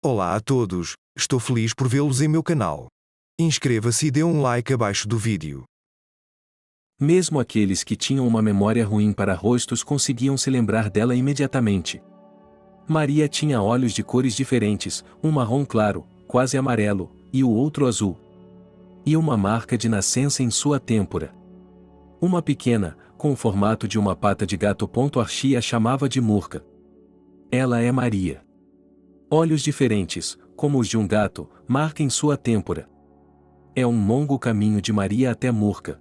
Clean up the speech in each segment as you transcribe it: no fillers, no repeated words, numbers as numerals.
Olá a todos, estou feliz por vê-los em meu canal. Inscreva-se e dê um like abaixo do vídeo. Mesmo aqueles que tinham uma memória ruim para rostos conseguiam se lembrar dela imediatamente. Maria tinha olhos de cores diferentes, um marrom claro, quase amarelo, e o outro azul. E uma marca de nascença em sua têmpora. Uma pequena, com o formato de uma pata de gato. Archie a chamava de Murca. Ela é Maria. Olhos diferentes, como os de um gato, marca em sua têmpora. É um longo caminho de Maria até Murca.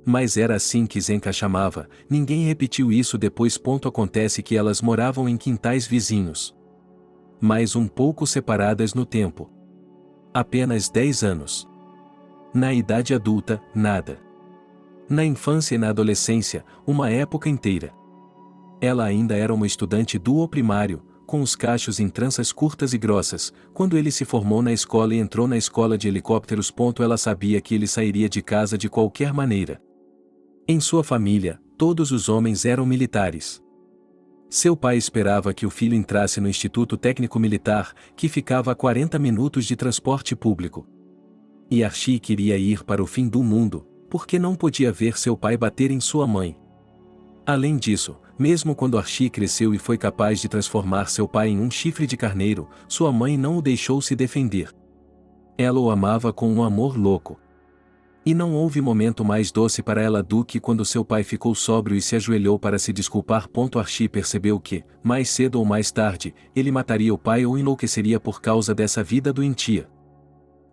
Mas era assim que Zenka chamava, ninguém repetiu isso depois. Acontece que elas moravam em quintais vizinhos. Mas um pouco separadas no tempo. Apenas 10 anos. Na idade adulta, nada. Na infância e na adolescência, uma época inteira. Ela ainda era uma estudante do primário, com os cachos em tranças curtas e grossas, quando ele se formou na escola e entrou na escola de helicópteros. Ela sabia que ele sairia de casa de qualquer maneira. Em sua família, todos os homens eram militares. Seu pai esperava que o filho entrasse no Instituto Técnico Militar, que ficava a 40 minutos de transporte público. E Archie queria ir para o fim do mundo, porque não podia ver seu pai bater em sua mãe. Além disso, mesmo quando Archie cresceu e foi capaz de transformar seu pai em um chifre de carneiro, sua mãe não o deixou se defender. Ela o amava com um amor louco. E não houve momento mais doce para ela do que quando seu pai ficou sóbrio e se ajoelhou para se desculpar. Archie percebeu que, mais cedo ou mais tarde, ele mataria o pai ou enlouqueceria por causa dessa vida doentia.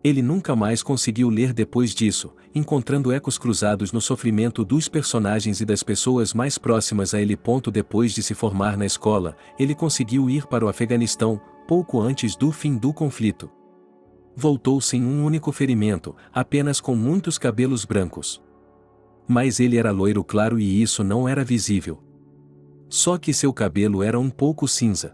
Ele nunca mais conseguiu ler depois disso, encontrando ecos cruzados no sofrimento dos personagens e das pessoas mais próximas a ele. Depois de se formar na escola, ele conseguiu ir para o Afeganistão, pouco antes do fim do conflito. Voltou sem um único ferimento, apenas com muitos cabelos brancos. Mas ele era loiro claro e isso não era visível. Só que seu cabelo era um pouco cinza.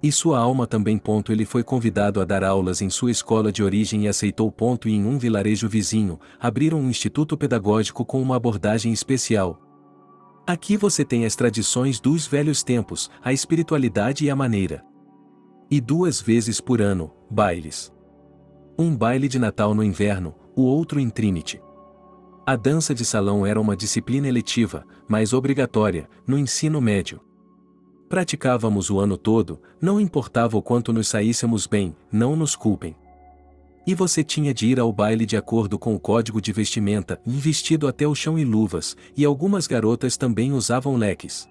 E sua alma também. Ele foi convidado a dar aulas em sua escola de origem e aceitou. E em um vilarejo vizinho, abriram um instituto pedagógico com uma abordagem especial. Aqui você tem as tradições dos velhos tempos, a espiritualidade e a maneira. E 2 vezes por ano, bailes. Um baile de Natal no inverno, o outro em Trinity. A dança de salão era uma disciplina eletiva, mas obrigatória, no ensino médio. Praticávamos o ano todo, não importava o quanto nos saíssemos bem, não nos culpem. E você tinha de ir ao baile de acordo com o código de vestimenta, vestido até o chão e luvas, e algumas garotas também usavam leques.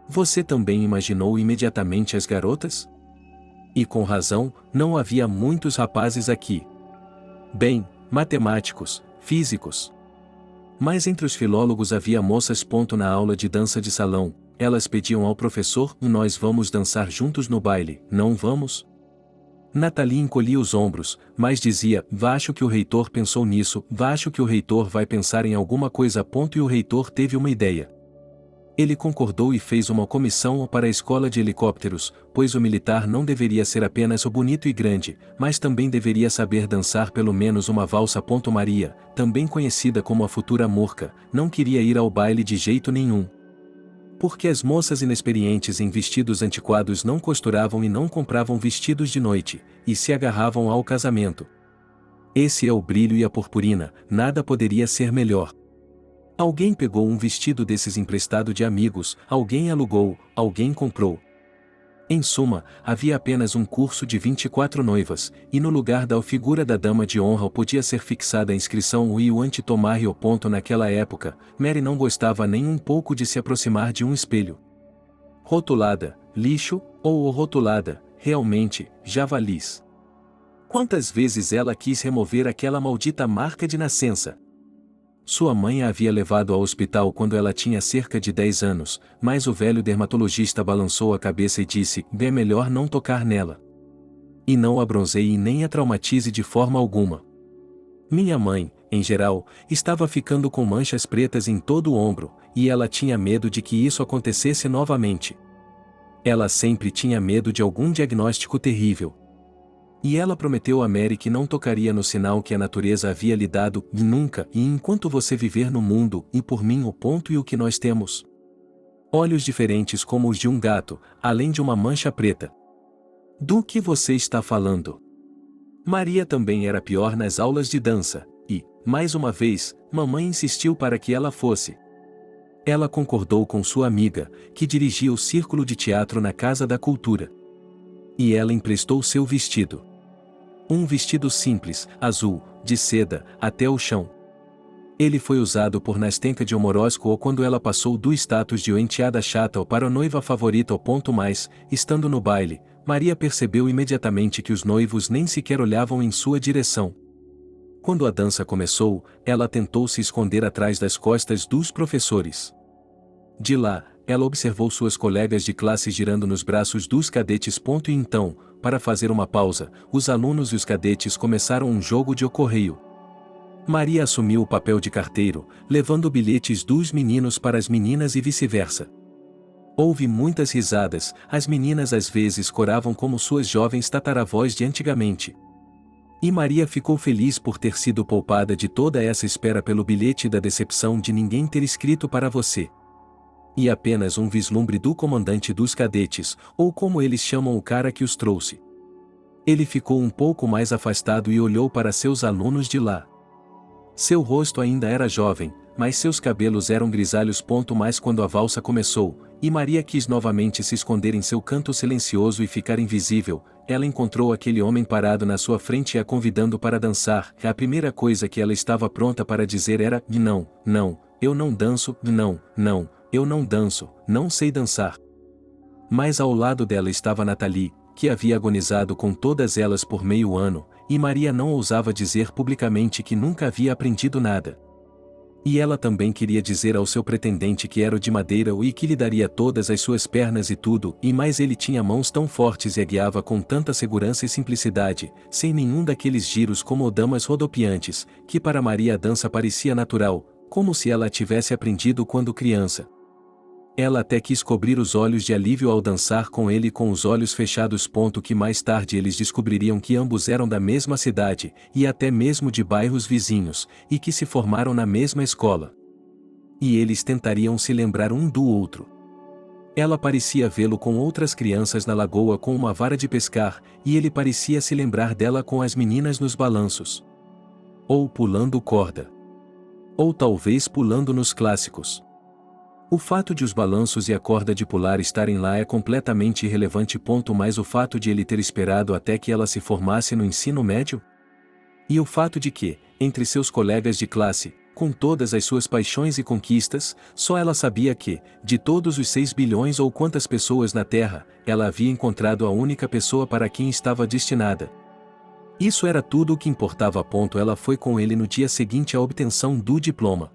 Você também imaginou imediatamente as garotas? E com razão, não havia muitos rapazes aqui. Bem, matemáticos, físicos. Mas entre os filólogos havia moças. Na aula de dança de salão, elas pediam ao professor: nós vamos dançar juntos no baile, não vamos? Nathalie encolhia os ombros, mas dizia: acho que o reitor pensou nisso, acho que o reitor vai pensar em alguma coisa. E o reitor teve uma ideia. Ele concordou e fez uma comissão para a escola de helicópteros, pois o militar não deveria ser apenas o bonito e grande, mas também deveria saber dançar pelo menos uma valsa. Maria, também conhecida como a futura Murca, não queria ir ao baile de jeito nenhum. Porque as moças inexperientes em vestidos antiquados não costuravam e não compravam vestidos de noite, e se agarravam ao casamento. Esse é o brilho e a purpurina, nada poderia ser melhor. Alguém pegou um vestido desses emprestado de amigos, alguém alugou, alguém comprou. Em suma, havia apenas um curso de 24 noivas, e no lugar da figura da dama de honra podia ser fixada a inscrição "o anti-tomario". Naquela época, Mary não gostava nem um pouco de se aproximar de um espelho. Rotulada, lixo, ou rotulada, realmente, javalis. Quantas vezes ela quis remover aquela maldita marca de nascença? Sua mãe a havia levado ao hospital quando ela tinha cerca de 10 anos, mas o velho dermatologista balançou a cabeça e disse: é melhor não tocar nela. E não a bronzeie e nem a traumatize de forma alguma. Minha mãe, em geral, estava ficando com manchas pretas em todo o ombro, e ela tinha medo de que isso acontecesse novamente. Ela sempre tinha medo de algum diagnóstico terrível. E ela prometeu a Mary que não tocaria no sinal que a natureza havia lhe dado, nunca, e enquanto você viver no mundo, e por mim e o que nós temos. Olhos diferentes como os de um gato, além de uma mancha preta. Do que você está falando? Maria também era pior nas aulas de dança, e, mais uma vez, mamãe insistiu para que ela fosse. Ela concordou com sua amiga, que dirigia o círculo de teatro na Casa da Cultura. E ela emprestou seu vestido. Um vestido simples, azul, de seda, até o chão. Ele foi usado por Nastenka de Omorosco quando ela passou do status de enteada chata para a noiva favorita. Estando no baile, Maria percebeu imediatamente que os noivos nem sequer olhavam em sua direção. Quando a dança começou, ela tentou se esconder atrás das costas dos professores. De lá, ela observou suas colegas de classe girando nos braços dos cadetes. E então, para fazer uma pausa, os alunos e os cadetes começaram um jogo de correio. Maria assumiu o papel de carteiro, levando bilhetes dos meninos para as meninas e vice-versa. Houve muitas risadas, as meninas às vezes coravam como suas jovens tataravós de antigamente. E Maria ficou feliz por ter sido poupada de toda essa espera pelo bilhete da decepção de ninguém ter escrito para você. E apenas um vislumbre do comandante dos cadetes, ou como eles chamam o cara que os trouxe. Ele ficou um pouco mais afastado e olhou para seus alunos de lá. Seu rosto ainda era jovem, mas seus cabelos eram grisalhos. Mas quando a valsa começou, e Maria quis novamente se esconder em seu canto silencioso e ficar invisível, ela encontrou aquele homem parado na sua frente e a convidando para dançar. A primeira coisa que ela estava pronta para dizer era: não, não, eu não danço, não, não, eu não danço, não sei dançar. Mas ao lado dela estava Nathalie, que havia agonizado com todas elas por meio ano, e Maria não ousava dizer publicamente que nunca havia aprendido nada. E ela também queria dizer ao seu pretendente que era o de madeira e que lhe daria todas as suas pernas e tudo, e mais ele tinha mãos tão fortes e a guiava com tanta segurança e simplicidade, sem nenhum daqueles giros como damas rodopiantes, que para Maria a dança parecia natural, como se ela a tivesse aprendido quando criança. Ela até quis cobrir os olhos de alívio ao dançar com ele com os olhos fechados. Que mais tarde eles descobririam que ambos eram da mesma cidade, e até mesmo de bairros vizinhos, e que se formaram na mesma escola. E eles tentariam se lembrar um do outro. Ela parecia vê-lo com outras crianças na lagoa com uma vara de pescar, e ele parecia se lembrar dela com as meninas nos balanços. Ou pulando corda. Ou talvez pulando nos clássicos. O fato de os balanços e a corda de pular estarem lá é completamente irrelevante. Mas o fato de ele ter esperado até que ela se formasse no ensino médio? E o fato de que, entre seus colegas de classe, com todas as suas paixões e conquistas, só ela sabia que, de todos os 6 bilhões ou quantas pessoas na Terra, ela havia encontrado a única pessoa para quem estava destinada. Isso era tudo o que importava. Ela foi com ele no dia seguinte à obtenção do diploma.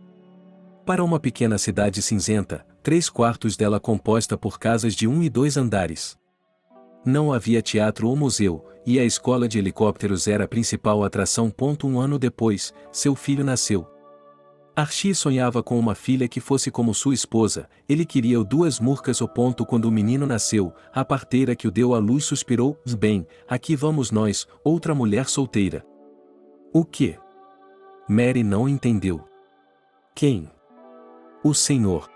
Para uma pequena cidade cinzenta, 3/4 dela composta por casas de 1 e 2 andares. Não havia teatro ou museu, e a escola de helicópteros era a principal atração. Um ano depois, seu filho nasceu. Archie sonhava com uma filha que fosse como sua esposa, ele queria 2 murcas. Quando o menino nasceu, a parteira que o deu à luz suspirou: bem, aqui vamos nós, outra mulher solteira. O quê? Mary não entendeu. Quem? O Senhor.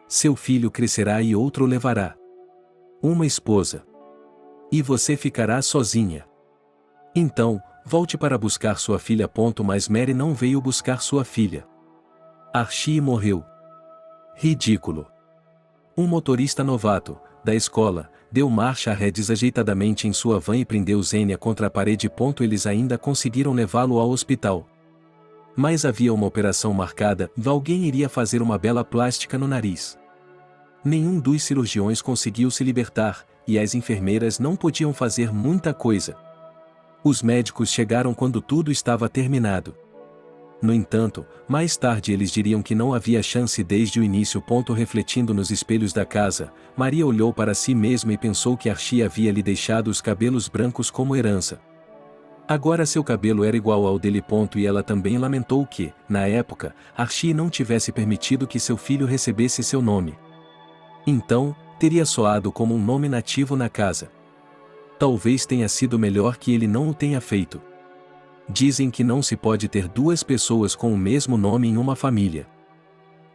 Seu filho crescerá e outro levará. Uma esposa. E você ficará sozinha. Então, volte para buscar sua filha. Mas Mary não veio buscar sua filha. Archie morreu. Ridículo. Um motorista novato, da escola, deu marcha ré desajeitadamente em sua van e prendeu Zênia contra a parede. Eles ainda conseguiram levá-lo ao hospital. Mas havia uma operação marcada, alguém iria fazer uma bela plástica no nariz. Nenhum dos cirurgiões conseguiu se libertar, e as enfermeiras não podiam fazer muita coisa. Os médicos chegaram quando tudo estava terminado. No entanto, mais tarde eles diriam que não havia chance desde o início. Refletindo nos espelhos da casa, Maria olhou para si mesma e pensou que Archie havia lhe deixado os cabelos brancos como herança. Agora seu cabelo era igual ao dele. E ela também lamentou que, na época, Archie não tivesse permitido que seu filho recebesse seu nome. Então, teria soado como um nome nativo na casa. Talvez tenha sido melhor que ele não o tenha feito. Dizem que não se pode ter 2 pessoas com o mesmo nome em uma família.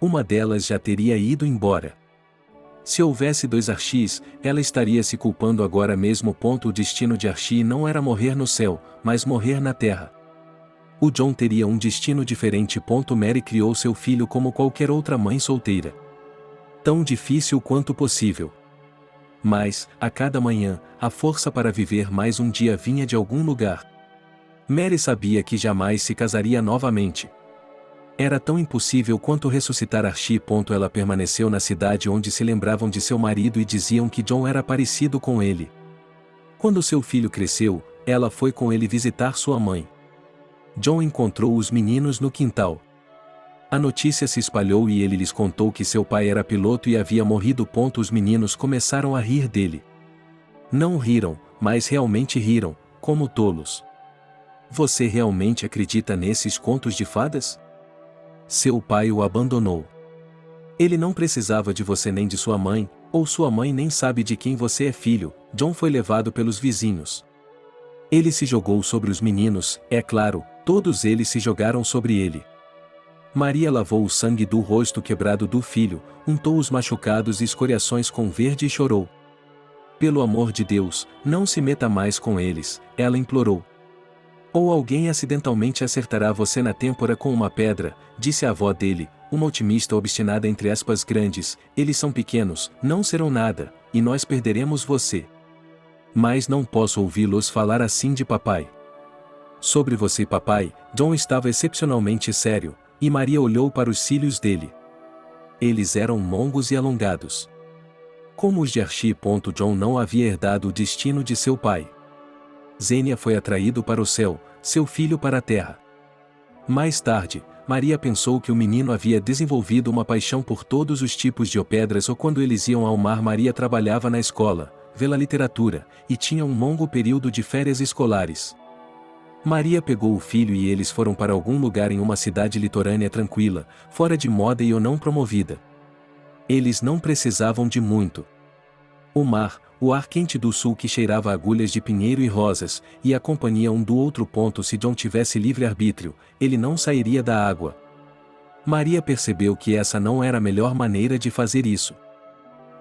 Uma delas já teria ido embora. Se houvesse 2 Archies, ela estaria se culpando agora mesmo. O destino de Archie não era morrer no céu, mas morrer na terra. O John teria um destino diferente. Mary criou seu filho como qualquer outra mãe solteira. Tão difícil quanto possível. Mas, a cada manhã, a força para viver mais um dia vinha de algum lugar. Mary sabia que jamais se casaria novamente. Era tão impossível quanto ressuscitar Archie. Ela permaneceu na cidade onde se lembravam de seu marido e diziam que John era parecido com ele. Quando seu filho cresceu, ela foi com ele visitar sua mãe. John encontrou os meninos no quintal. A notícia se espalhou e ele lhes contou que seu pai era piloto e havia morrido. Os meninos começaram a rir dele. Não riram, mas realmente riram, como tolos. Você realmente acredita nesses contos de fadas? Seu pai o abandonou. Ele não precisava de você nem de sua mãe, ou sua mãe nem sabe de quem você é filho. John foi levado pelos vizinhos. Ele se jogou sobre os meninos, é claro, todos eles se jogaram sobre ele. Maria lavou o sangue do rosto quebrado do filho, untou os machucados e escoriações com verde e chorou. Pelo amor de Deus, não se meta mais com eles, ela implorou. Ou alguém acidentalmente acertará você na têmpora com uma pedra, disse a avó dele, uma otimista obstinada entre aspas grandes, eles são pequenos, não serão nada, e nós perderemos você. Mas não posso ouvi-los falar assim de papai. Sobre você, papai, John estava excepcionalmente sério, e Maria olhou para os cílios dele. Eles eram longos e alongados. Como os de Archie. John não havia herdado o destino de seu pai. Zênia foi atraído para o céu, seu filho para a terra. Mais tarde, Maria pensou que o menino havia desenvolvido uma paixão por todos os tipos de pedras ou quando eles iam ao mar. Maria trabalhava na escola, pela literatura, e tinha um longo período de férias escolares. Maria pegou o filho e eles foram para algum lugar em uma cidade litorânea tranquila, fora de moda e ou não promovida. Eles não precisavam de muito. O mar, o ar quente do sul que cheirava a agulhas de pinheiro e rosas, e a companhia um do outro. Se John tivesse livre-arbítrio, ele não sairia da água. Maria percebeu que essa não era a melhor maneira de fazer isso.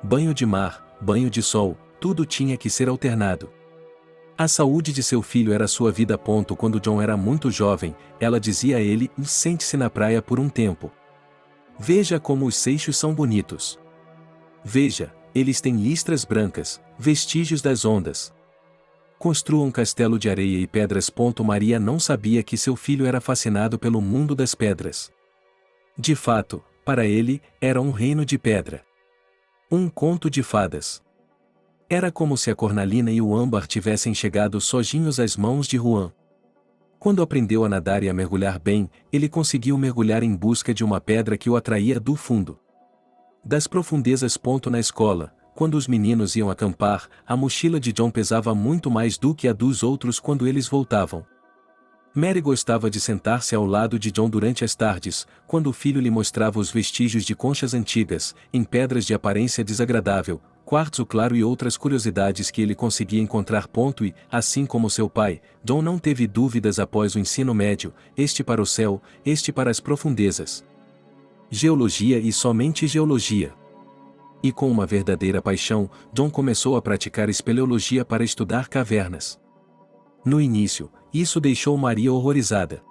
Banho de mar, banho de sol, tudo tinha que ser alternado. A saúde de seu filho era sua vida. Quando John era muito jovem, ela dizia a ele: sente-se na praia por um tempo. Veja como os seixos são bonitos. Veja, eles têm listras brancas, vestígios das ondas. Construa um castelo de areia e pedras. Maria não sabia que seu filho era fascinado pelo mundo das pedras. De fato, para ele, era um reino de pedra. Um conto de fadas. Era como se a cornalina e o âmbar tivessem chegado sozinhos às mãos de Juan. Quando aprendeu a nadar e a mergulhar bem, ele conseguiu mergulhar em busca de uma pedra que o atraía do fundo das profundezas. Na escola, quando os meninos iam acampar, a mochila de John pesava muito mais do que a dos outros quando eles voltavam. Mary gostava de sentar-se ao lado de John durante as tardes, quando o filho lhe mostrava os vestígios de conchas antigas, em pedras de aparência desagradável, quartzo claro e outras curiosidades que ele conseguia encontrar. E, assim como seu pai, John não teve dúvidas após o ensino médio, este para o céu, este para as profundezas. Geologia e somente geologia. E com uma verdadeira paixão, John começou a praticar espeleologia para estudar cavernas. No início, isso deixou Maria horrorizada.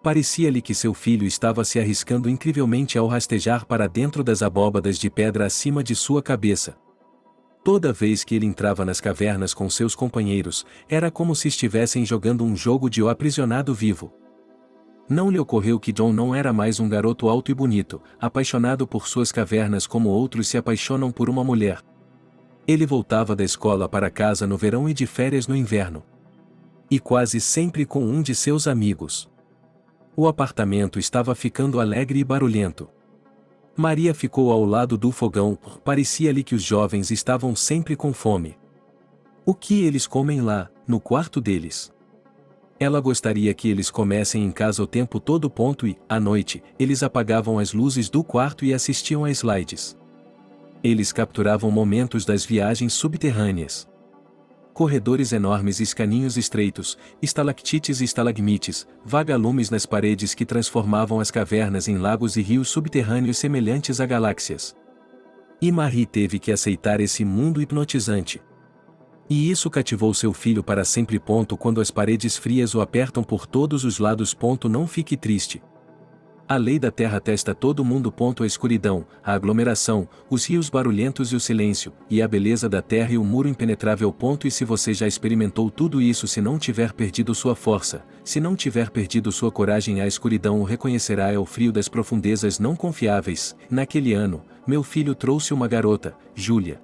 Parecia-lhe que seu filho estava se arriscando incrivelmente ao rastejar para dentro das abóbadas de pedra acima de sua cabeça. Toda vez que ele entrava nas cavernas com seus companheiros, era como se estivessem jogando um jogo de O Aprisionado Vivo. Não lhe ocorreu que John não era mais um garoto alto e bonito, apaixonado por suas cavernas como outros se apaixonam por uma mulher. Ele voltava da escola para casa no verão e de férias no inverno. E quase sempre com um de seus amigos. O apartamento estava ficando alegre e barulhento. Maria ficou ao lado do fogão, parecia-lhe que os jovens estavam sempre com fome. O que eles comem lá, no quarto deles? Ela gostaria que eles comessem em casa o tempo todo. E, à noite, eles apagavam as luzes do quarto e assistiam a slides. Eles capturavam momentos das viagens subterrâneas. Corredores enormes e escaninhos estreitos, estalactites e estalagmites, vagalumes nas paredes que transformavam as cavernas em lagos e rios subterrâneos semelhantes a galáxias. E Marie teve que aceitar esse mundo hipnotizante. E isso cativou seu filho para sempre. Quando as paredes frias o apertam por todos os lados. Não fique triste. A lei da terra testa todo mundo. A escuridão, a aglomeração, os rios barulhentos e o silêncio, e a beleza da terra e o muro impenetrável. E se você já experimentou tudo isso, se não tiver perdido sua força, se não tiver perdido sua coragem, a escuridão o reconhecerá. É o frio das profundezas não confiáveis. Naquele ano, meu filho trouxe uma garota, Júlia.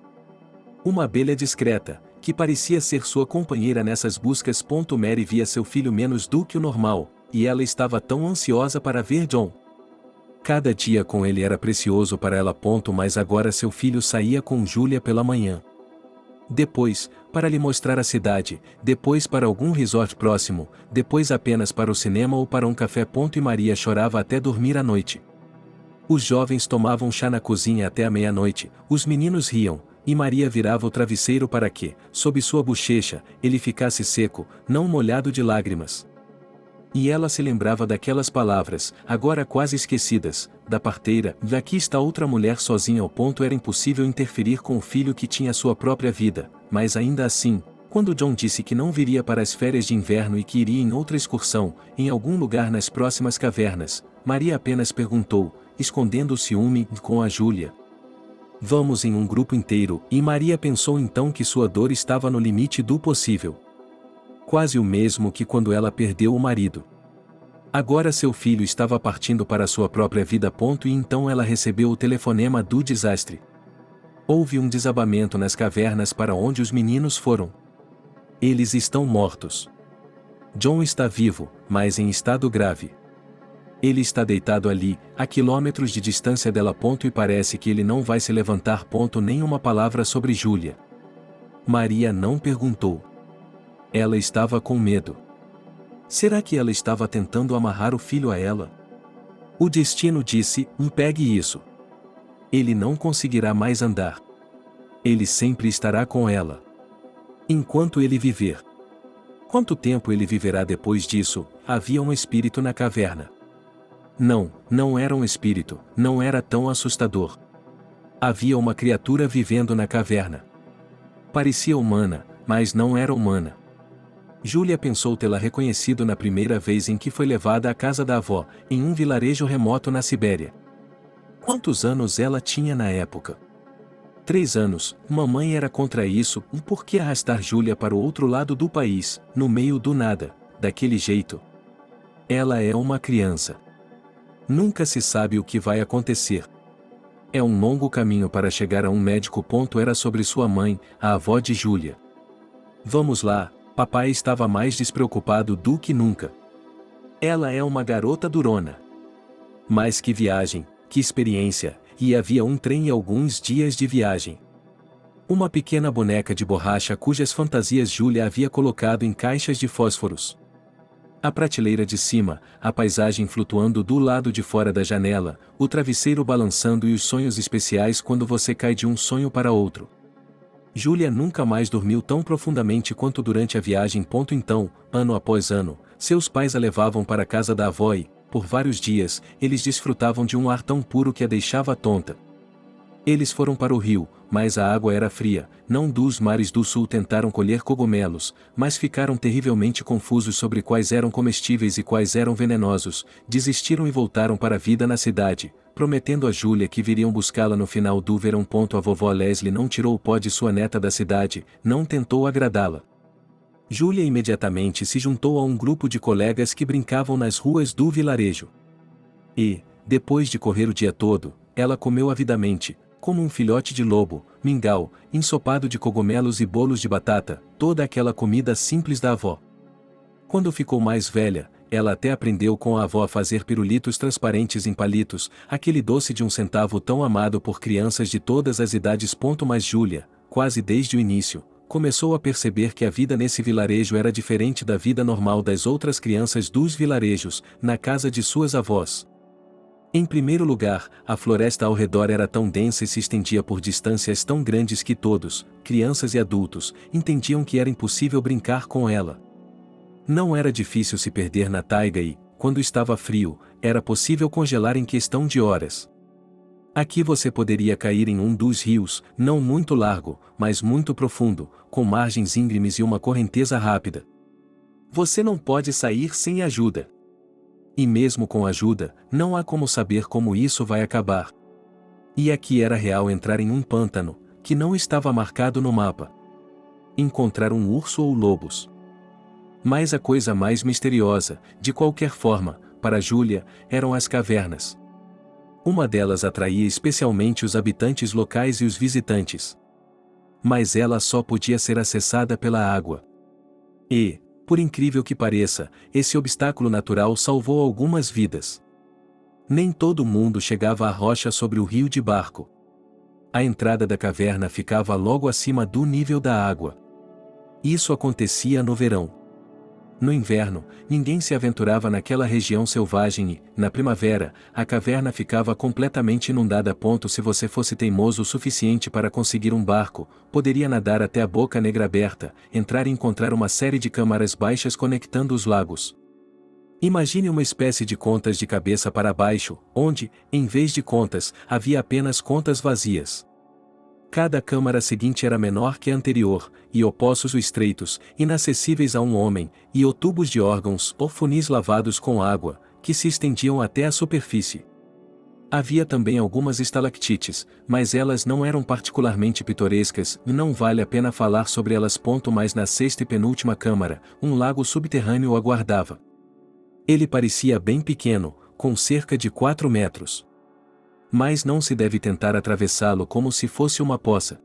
Uma abelha discreta, que parecia ser sua companheira nessas buscas. Mary via seu filho menos do que o normal, e ela estava tão ansiosa para ver John. Cada dia com ele era precioso para ela. Mas agora seu filho saía com Júlia pela manhã. Depois, para lhe mostrar a cidade, depois para algum resort próximo, depois apenas para o cinema ou para um café. E Maria chorava até dormir à noite. Os jovens tomavam chá na cozinha até a meia-noite, os meninos riam, e Maria virava o travesseiro para que, sob sua bochecha, ele ficasse seco, não molhado de lágrimas. E ela se lembrava daquelas palavras, agora quase esquecidas, da parteira: aqui está outra mulher sozinha. Era impossível interferir com o filho que tinha sua própria vida, mas ainda assim, quando John disse que não viria para as férias de inverno e que iria em outra excursão, em algum lugar nas próximas cavernas, Maria apenas perguntou, escondendo o ciúme, com a Júlia. Vamos em um grupo inteiro, e Maria pensou então que sua dor estava no limite do possível. Quase o mesmo que quando ela perdeu o marido. Agora seu filho estava partindo para sua própria vida. E então ela recebeu o telefonema do desastre. Houve um desabamento nas cavernas para onde os meninos foram. Eles estão mortos. John está vivo, mas em estado grave. Ele está deitado ali, a quilômetros de distância dela. E parece que ele não vai se levantar. Nem uma palavra sobre Júlia. Maria não perguntou. Ela estava com medo. Será que ela estava tentando amarrar o filho a ela? O destino disse: pegue isso. Ele não conseguirá mais andar. Ele sempre estará com ela. Enquanto ele viver. Quanto tempo ele viverá depois disso? Havia um espírito na caverna. Não era um espírito, não era tão assustador. Havia uma criatura vivendo na caverna. Parecia humana, mas não era humana. Júlia pensou tê-la reconhecido na primeira vez em que foi levada à casa da avó, em um vilarejo remoto na Sibéria. Quantos anos ela tinha na época? 3 anos. Mamãe era contra isso. Por que arrastar Júlia para o outro lado do país, no meio do nada, daquele jeito? Ela é uma criança. Nunca se sabe o que vai acontecer. É um longo caminho para chegar a um médico. Era sobre sua mãe, a avó de Júlia. Vamos lá. Papai estava mais despreocupado do que nunca. Ela é uma garota durona. Mas que viagem, que experiência, e havia um trem e alguns dias de viagem. Uma pequena boneca de borracha cujas fantasias Júlia havia colocado em caixas de fósforos. A prateleira de cima, a paisagem flutuando do lado de fora da janela, o travesseiro balançando e os sonhos especiais quando você cai de um sonho para outro. Júlia nunca mais dormiu tão profundamente quanto durante a viagem. Então, ano após ano, seus pais a levavam para a casa da avó e, por vários dias, eles desfrutavam de um ar tão puro que a deixava tonta. Eles foram para o rio, mas a água era fria, não dos mares do sul. Tentaram colher cogumelos, mas ficaram terrivelmente confusos sobre quais eram comestíveis e quais eram venenosos, desistiram e voltaram para a vida na cidade, prometendo a Júlia que viriam buscá-la no final do verão. A vovó Leslie não tirou o pó de sua neta da cidade, não tentou agradá-la. Júlia imediatamente se juntou a um grupo de colegas que brincavam nas ruas do vilarejo. E, depois de correr o dia todo, ela comeu avidamente, como um filhote de lobo, mingau, ensopado de cogumelos e bolos de batata, toda aquela comida simples da avó. Quando ficou mais velha, ela até aprendeu com a avó a fazer pirulitos transparentes em palitos, aquele doce de 1 centavo tão amado por crianças de todas as idades. Mas Júlia, quase desde o início, começou a perceber que a vida nesse vilarejo era diferente da vida normal das outras crianças dos vilarejos, na casa de suas avós. Em primeiro lugar, a floresta ao redor era tão densa e se estendia por distâncias tão grandes que todos, crianças e adultos, entendiam que era impossível brincar com ela. Não era difícil se perder na taiga e, quando estava frio, era possível congelar em questão de horas. Aqui você poderia cair em um dos rios, não muito largo, mas muito profundo, com margens íngremes e uma correnteza rápida. Você não pode sair sem ajuda. E mesmo com ajuda, não há como saber como isso vai acabar. E aqui era real entrar em um pântano, que não estava marcado no mapa. Encontrar um urso ou lobos. Mas a coisa mais misteriosa, de qualquer forma, para Júlia, eram as cavernas. Uma delas atraía especialmente os habitantes locais e os visitantes. Mas ela só podia ser acessada pela água. E, por incrível que pareça, esse obstáculo natural salvou algumas vidas. Nem todo mundo chegava à rocha sobre o rio de barco. A entrada da caverna ficava logo acima do nível da água. Isso acontecia no verão. No inverno, ninguém se aventurava naquela região selvagem e, na primavera, a caverna ficava completamente inundada a ponto se você fosse teimoso o suficiente para conseguir um barco, poderia nadar até a Boca Negra aberta, entrar e encontrar uma série de câmaras baixas conectando os lagos. Imagine uma espécie de contas de cabeça para baixo, onde, em vez de contas, havia apenas contas vazias. Cada câmara seguinte era menor que a anterior, e poços estreitos, inacessíveis a um homem, e tubos de órgãos ou funis lavados com água, que se estendiam até a superfície. Havia também algumas estalactites, mas elas não eram particularmente pitorescas e não vale a pena falar sobre elas. Mas na sexta e penúltima câmara, um lago subterrâneo o aguardava. Ele parecia bem pequeno, com cerca de 4 metros. Mas não se deve tentar atravessá-lo como se fosse uma poça.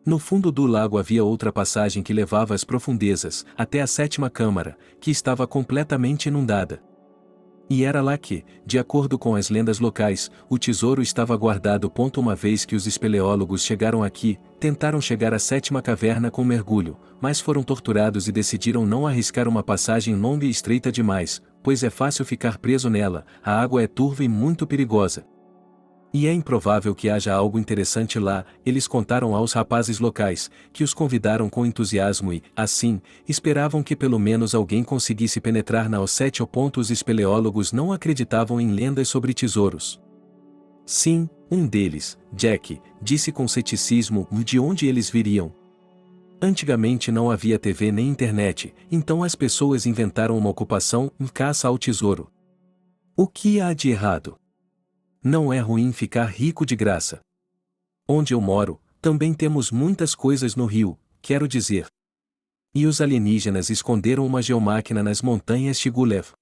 No fundo do lago havia outra passagem que levava às profundezas, até a sétima câmara, que estava completamente inundada. E era lá que, de acordo com as lendas locais, o tesouro estava guardado. Uma vez que os espeleólogos chegaram aqui, tentaram chegar à sétima caverna com mergulho, mas foram torturados e decidiram não arriscar uma passagem longa e estreita demais, pois é fácil ficar preso nela, a água é turva e muito perigosa. E é improvável que haja algo interessante lá, eles contaram aos rapazes locais, que os convidaram com entusiasmo e, assim, esperavam que pelo menos alguém conseguisse penetrar na Ossete. Os espeleólogos não acreditavam em lendas sobre tesouros. Sim, um deles, Jack, disse com ceticismo de onde eles viriam. Antigamente não havia TV nem internet, então as pessoas inventaram uma ocupação, caça ao tesouro. O que há de errado? Não é ruim ficar rico de graça. Onde eu moro, também temos muitas coisas no rio, quero dizer. E os alienígenas esconderam uma geomáquina nas montanhas Shigulev.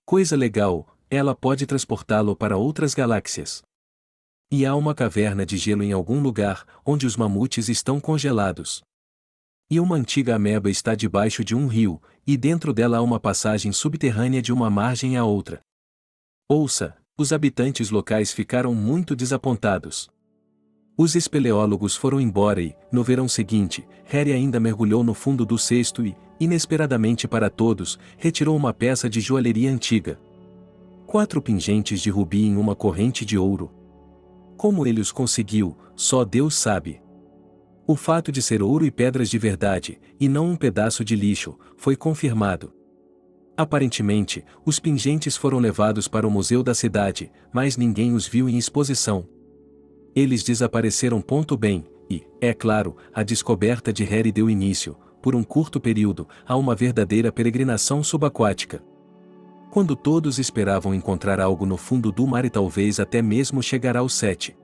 Coisa legal, ela pode transportá-lo para outras galáxias. E há uma caverna de gelo em algum lugar, onde os mamutes estão congelados. E uma antiga ameba está debaixo de um rio, e dentro dela há uma passagem subterrânea de uma margem à outra. Ouça! Os habitantes locais ficaram muito desapontados. Os espeleólogos foram embora e, no verão seguinte, Harry ainda mergulhou no fundo do cesto e, inesperadamente para todos, retirou uma peça de joalheria antiga. 4 pingentes de rubi em uma corrente de ouro. Como ele os conseguiu, só Deus sabe. O fato de ser ouro e pedras de verdade, e não um pedaço de lixo, foi confirmado. Aparentemente, os pingentes foram levados para o museu da cidade, mas ninguém os viu em exposição. Eles desapareceram. Bem, e, é claro, a descoberta de Harry deu início, por um curto período, a uma verdadeira peregrinação subaquática. Quando todos esperavam encontrar algo no fundo do mar e talvez até mesmo chegar aos 7.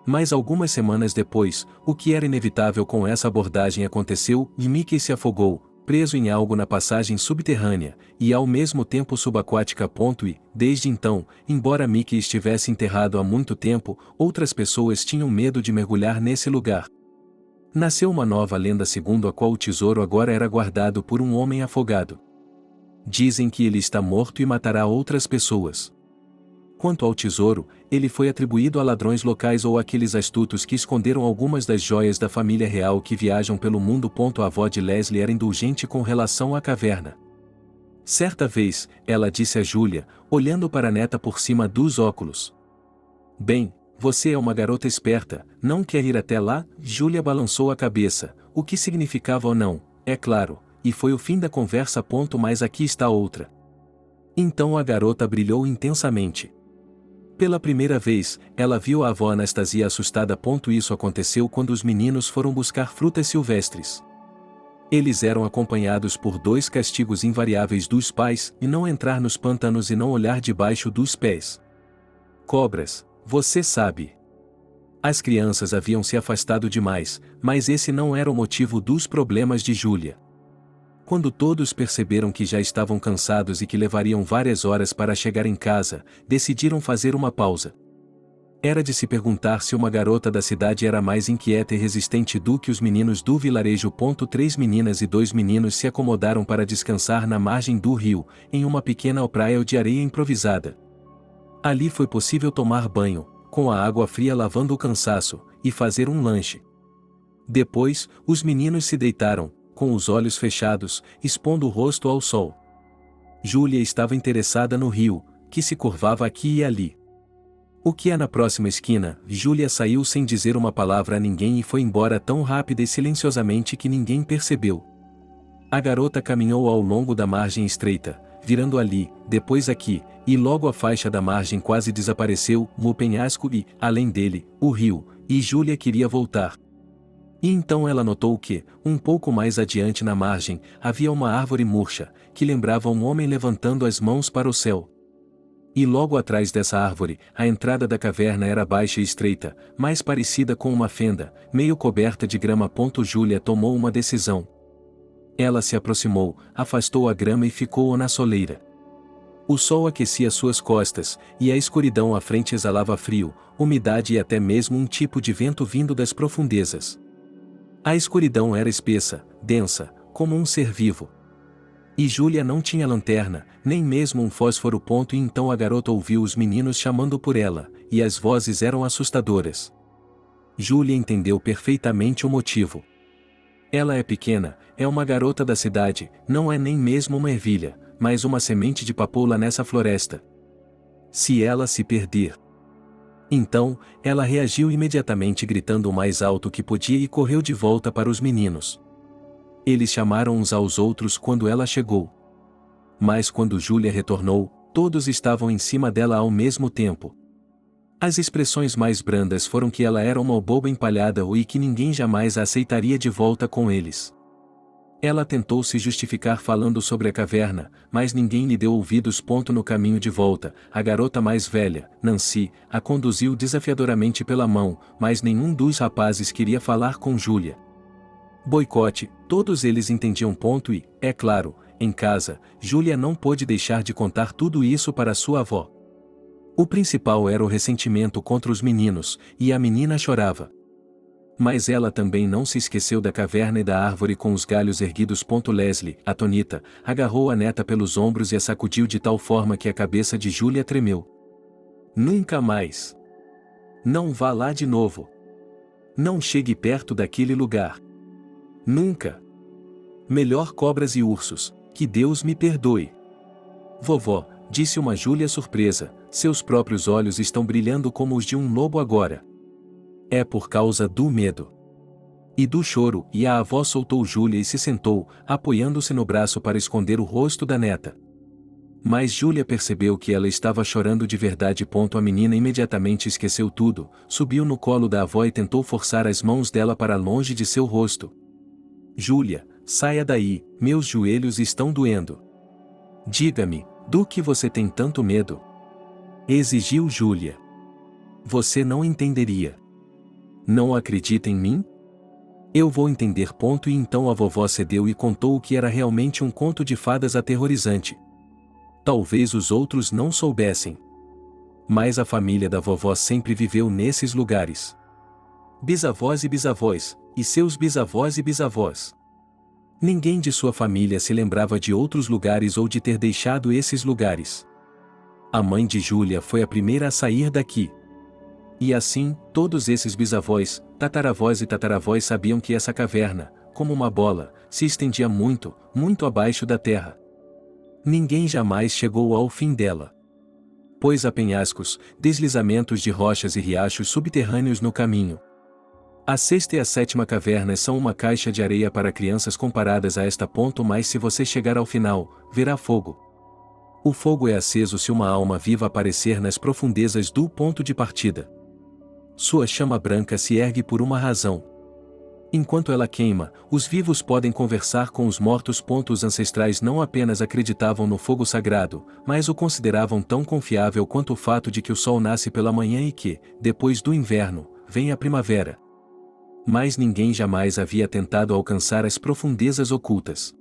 Mas algumas semanas depois, o que era inevitável com essa abordagem aconteceu e Mickey se afogou, preso em algo na passagem subterrânea, e ao mesmo tempo subaquática. E, desde então, embora Mickey estivesse enterrado há muito tempo, outras pessoas tinham medo de mergulhar nesse lugar. Nasceu uma nova lenda segundo a qual o tesouro agora era guardado por um homem afogado. Dizem que ele está morto e matará outras pessoas. Quanto ao tesouro, ele foi atribuído a ladrões locais ou àqueles astutos que esconderam algumas das joias da família real que viajam pelo mundo. A avó de Leslie era indulgente com relação à caverna. Certa vez, ela disse a Júlia, olhando para a neta por cima dos óculos: "Bem, você é uma garota esperta, não quer ir até lá?" Júlia balançou a cabeça, o que significava ou não, é claro, e foi o fim da conversa. Mas aqui está outra. Então a garota brilhou intensamente. Pela primeira vez, ela viu a avó Anastasia assustada. Isso aconteceu quando os meninos foram buscar frutas silvestres. Eles eram acompanhados por 2 castigos invariáveis dos pais: e não entrar nos pântanos e não olhar debaixo dos pés. Cobras, você sabe. As crianças haviam se afastado demais, mas esse não era o motivo dos problemas de Júlia. Quando todos perceberam que já estavam cansados e que levariam várias horas para chegar em casa, decidiram fazer uma pausa. Era de se perguntar se uma garota da cidade era mais inquieta e resistente do que os meninos do vilarejo. 3 meninas e 2 meninos se acomodaram para descansar na margem do rio, em uma pequena praia de areia improvisada. Ali foi possível tomar banho, com a água fria lavando o cansaço, e fazer um lanche. Depois, os meninos se deitaram, com os olhos fechados, expondo o rosto ao sol. Júlia estava interessada no rio, que se curvava aqui e ali. O que é na próxima esquina? Júlia saiu sem dizer uma palavra a ninguém e foi embora tão rápida e silenciosamente que ninguém percebeu. A garota caminhou ao longo da margem estreita, virando ali, depois aqui, e logo a faixa da margem quase desapareceu, o penhasco e, além dele, o rio, e Júlia queria voltar. E então ela notou que, um pouco mais adiante na margem, havia uma árvore murcha, que lembrava um homem levantando as mãos para o céu. E logo atrás dessa árvore, a entrada da caverna era baixa e estreita, mais parecida com uma fenda, meio coberta de grama. Júlia tomou uma decisão. Ela se aproximou, afastou a grama e ficou na soleira. O sol aquecia suas costas, e a escuridão à frente exalava frio, umidade e até mesmo um tipo de vento vindo das profundezas. A escuridão era espessa, densa, como um ser vivo. E Júlia não tinha lanterna, nem mesmo um fósforo. E então a garota ouviu os meninos chamando por ela, e as vozes eram assustadoras. Júlia entendeu perfeitamente o motivo. Ela é pequena, é uma garota da cidade, não é nem mesmo uma ervilha, mas uma semente de papoula nessa floresta. Se ela se perder... Então, ela reagiu imediatamente gritando o mais alto que podia e correu de volta para os meninos. Eles chamaram uns aos outros quando ela chegou. Mas quando Júlia retornou, todos estavam em cima dela ao mesmo tempo. As expressões mais brandas foram que ela era uma boba empalhada e que ninguém jamais a aceitaria de volta com eles. Ela tentou se justificar falando sobre a caverna, mas ninguém lhe deu ouvidos. No caminho de volta, a garota mais velha, Nancy, a conduziu desafiadoramente pela mão, mas nenhum dos rapazes queria falar com Júlia. Boicote, todos eles entendiam. E, é claro, em casa, Júlia não pôde deixar de contar tudo isso para sua avó. O principal era o ressentimento contra os meninos, e a menina chorava. Mas ela também não se esqueceu da caverna e da árvore com os galhos erguidos. Leslie, atônita, agarrou a neta pelos ombros e a sacudiu de tal forma que a cabeça de Júlia tremeu. Nunca mais. Não vá lá de novo. Não chegue perto daquele lugar. Nunca. Melhor cobras e ursos, que Deus me perdoe. Vovó, disse uma Júlia surpresa, seus próprios olhos estão brilhando como os de um lobo agora. É por causa do medo. E do choro, e a avó soltou Júlia e se sentou, apoiando-se no braço para esconder o rosto da neta. Mas Júlia percebeu que ela estava chorando de verdade. A menina imediatamente esqueceu tudo, subiu no colo da avó e tentou forçar as mãos dela para longe de seu rosto. Júlia, saia daí, meus joelhos estão doendo. Diga-me, do que você tem tanto medo? Exigiu Júlia. Você não entenderia. Não acredita em mim? Eu vou entender. E então a vovó cedeu e contou o que era realmente um conto de fadas aterrorizante. Talvez os outros não soubessem. Mas a família da vovó sempre viveu nesses lugares. Bisavós e bisavós, e seus bisavós e bisavós. Ninguém de sua família se lembrava de outros lugares ou de ter deixado esses lugares. A mãe de Júlia foi a primeira a sair daqui. E assim, todos esses bisavós, tataravós e tataravós sabiam que essa caverna, como uma bola, se estendia muito, muito abaixo da terra. Ninguém jamais chegou ao fim dela. Pois há penhascos, deslizamentos de rochas e riachos subterrâneos no caminho. A sexta e a sétima cavernas são uma caixa de areia para crianças comparadas a esta. Mas se você chegar ao final, verá fogo. O fogo é aceso se uma alma viva aparecer nas profundezas do ponto de partida. Sua chama branca se ergue por uma razão. Enquanto ela queima, os vivos podem conversar com os mortos. Os ancestrais não apenas acreditavam no fogo sagrado, mas o consideravam tão confiável quanto o fato de que o sol nasce pela manhã e que, depois do inverno, vem a primavera. Mas ninguém jamais havia tentado alcançar as profundezas ocultas.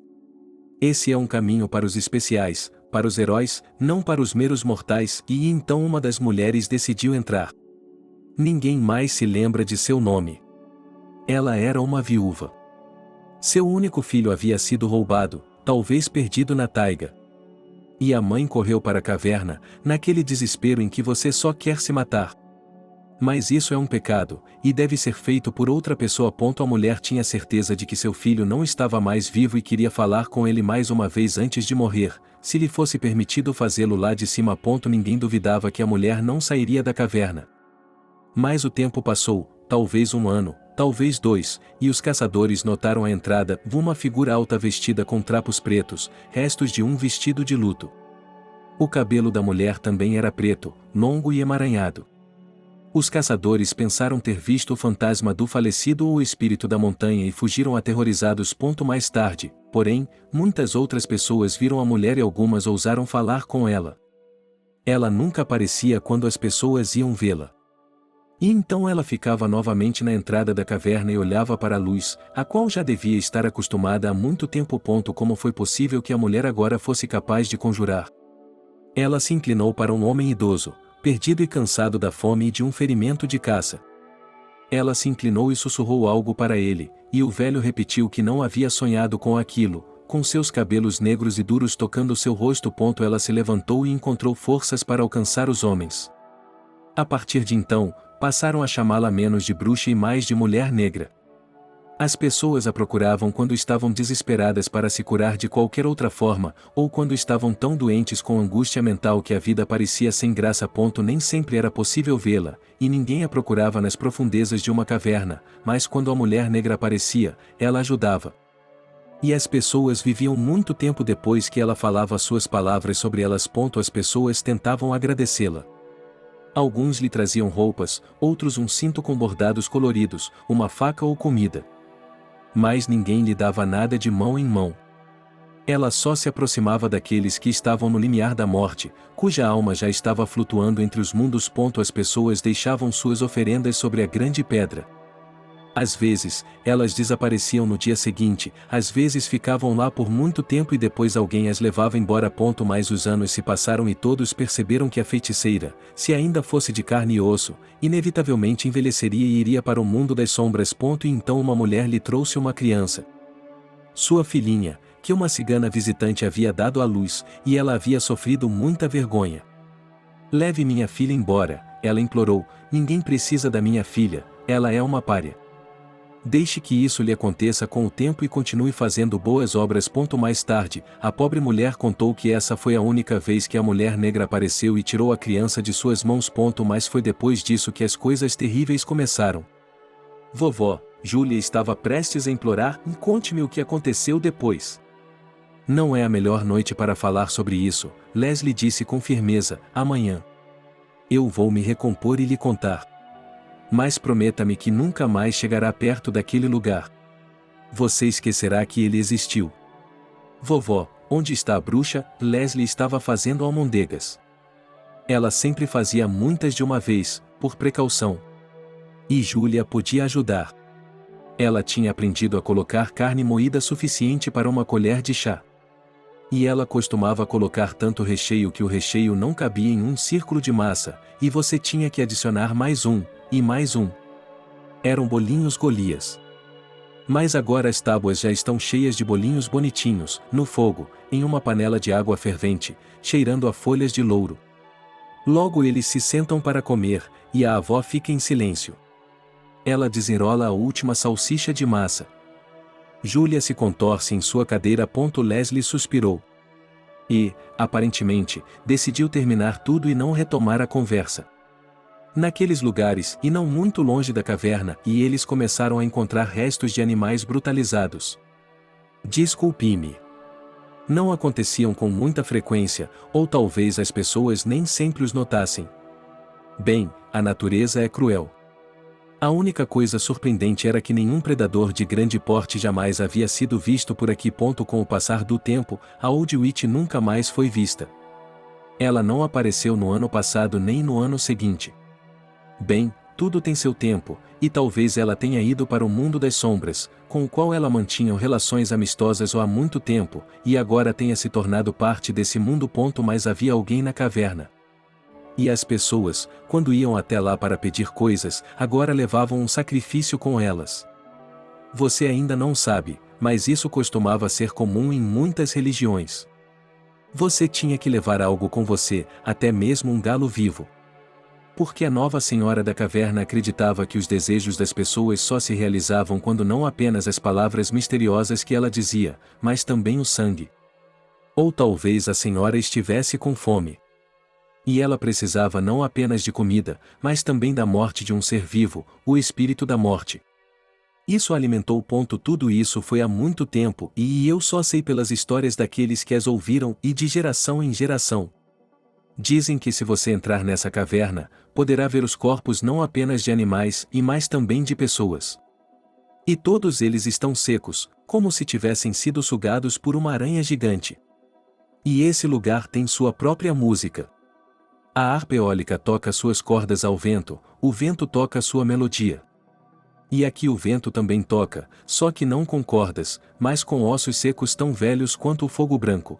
Esse é um caminho para os especiais, para os heróis, não para os meros mortais, e então uma das mulheres decidiu entrar. Ninguém mais se lembra de seu nome. Ela era uma viúva. Seu único filho havia sido roubado, talvez perdido na taiga. E a mãe correu para a caverna, naquele desespero em que você só quer se matar. Mas isso é um pecado, e deve ser feito por outra pessoa. A mulher tinha certeza de que seu filho não estava mais vivo e queria falar com ele mais uma vez antes de morrer, se lhe fosse permitido fazê-lo lá de cima. Ninguém duvidava que a mulher não sairia da caverna. Mas o tempo passou, talvez 1 ano, talvez 2, e os caçadores notaram à entrada uma figura alta vestida com trapos pretos, restos de um vestido de luto. O cabelo da mulher também era preto, longo e emaranhado. Os caçadores pensaram ter visto o fantasma do falecido ou o espírito da montanha e fugiram aterrorizados. Mais tarde, porém, muitas outras pessoas viram a mulher e algumas ousaram falar com ela. Ela nunca aparecia quando as pessoas iam vê-la. E então ela ficava novamente na entrada da caverna e olhava para a luz, a qual já devia estar acostumada há muito tempo. Como foi possível que a mulher agora fosse capaz de conjurar? Ela se inclinou para um homem idoso, perdido e cansado da fome e de um ferimento de caça. Ela se inclinou e sussurrou algo para ele, e o velho repetiu que não havia sonhado com aquilo, com seus cabelos negros e duros tocando seu rosto. Ela se levantou e encontrou forças para alcançar os homens. A partir de então, passaram a chamá-la menos de bruxa e mais de mulher negra. As pessoas a procuravam quando estavam desesperadas para se curar de qualquer outra forma, ou quando estavam tão doentes com angústia mental que a vida parecia sem graça. Nem sempre era possível vê-la, e ninguém a procurava nas profundezas de uma caverna, mas quando a mulher negra aparecia, ela ajudava. E as pessoas viviam muito tempo depois que ela falava suas palavras sobre elas. As pessoas tentavam agradecê-la. Alguns lhe traziam roupas, outros um cinto com bordados coloridos, uma faca ou comida. Mas ninguém lhe dava nada de mão em mão. Ela só se aproximava daqueles que estavam no limiar da morte, cuja alma já estava flutuando entre os mundos. As pessoas deixavam suas oferendas sobre a grande pedra. Às vezes, elas desapareciam no dia seguinte, às vezes ficavam lá por muito tempo e depois alguém as levava embora. Mas os anos se passaram e todos perceberam que a feiticeira, se ainda fosse de carne e osso, inevitavelmente envelheceria e iria para o mundo das sombras. E então uma mulher lhe trouxe uma criança. Sua filhinha, que uma cigana visitante havia dado à luz, e ela havia sofrido muita vergonha. Leve minha filha embora, ela implorou, ninguém precisa da minha filha, ela é uma pária. Deixe que isso lhe aconteça com o tempo e continue fazendo boas obras. Mais tarde, a pobre mulher contou que essa foi a única vez que a mulher negra apareceu e tirou a criança de suas mãos. Mas foi depois disso que as coisas terríveis começaram. Vovó, Júlia estava prestes a implorar, conte-me o que aconteceu depois. Não é a melhor noite para falar sobre isso, Leslie disse com firmeza, amanhã. Eu vou me recompor e lhe contar. Mas prometa-me que nunca mais chegará perto daquele lugar. Você esquecerá que ele existiu. Vovó, onde está a bruxa? Leslie estava fazendo almôndegas. Ela sempre fazia muitas de uma vez, por precaução. E Júlia podia ajudar. Ela tinha aprendido a colocar carne moída suficiente para uma colher de chá. E ela costumava colocar tanto recheio que o recheio não cabia em um círculo de massa, e você tinha que adicionar mais um, e mais um. Eram bolinhos Golias. Mas agora as tábuas já estão cheias de bolinhos bonitinhos, no fogo, em uma panela de água fervente, cheirando a folhas de louro. Logo eles se sentam para comer, e a avó fica em silêncio. Ela desenrola a última salsicha de massa. Júlia se contorce em sua cadeira. Leslie suspirou. E, aparentemente, decidiu terminar tudo e não retomar a conversa. Naqueles lugares, e não muito longe da caverna, e eles começaram a encontrar restos de animais brutalizados. Desculpe-me. Não aconteciam com muita frequência, ou talvez as pessoas nem sempre os notassem. Bem, a natureza é cruel. A única coisa surpreendente era que nenhum predador de grande porte jamais havia sido visto por aqui. Com o passar do tempo, a Old Witch nunca mais foi vista. Ela não apareceu no ano passado nem no ano seguinte. Bem, tudo tem seu tempo, e talvez ela tenha ido para o mundo das sombras, com o qual ela mantinha relações amistosas há muito tempo, e agora tenha se tornado parte desse mundo. Mas havia alguém na caverna. E as pessoas, quando iam até lá para pedir coisas, agora levavam um sacrifício com elas. Você ainda não sabe, mas isso costumava ser comum em muitas religiões. Você tinha que levar algo com você, até mesmo um galo vivo. Porque a nova senhora da caverna acreditava que os desejos das pessoas só se realizavam quando não apenas as palavras misteriosas que ela dizia, mas também o sangue. Ou talvez a senhora estivesse com fome. E ela precisava não apenas de comida, mas também da morte de um ser vivo, o espírito da morte. Isso alimentou. Tudo isso foi há muito tempo, e eu só sei pelas histórias daqueles que as ouviram e de geração em geração. Dizem que se você entrar nessa caverna, poderá ver os corpos não apenas de animais, mas também de pessoas. E todos eles estão secos, como se tivessem sido sugados por uma aranha gigante. E esse lugar tem sua própria música. A harpa eólica toca suas cordas ao vento, o vento toca sua melodia. E aqui o vento também toca, só que não com cordas, mas com ossos secos tão velhos quanto o fogo branco.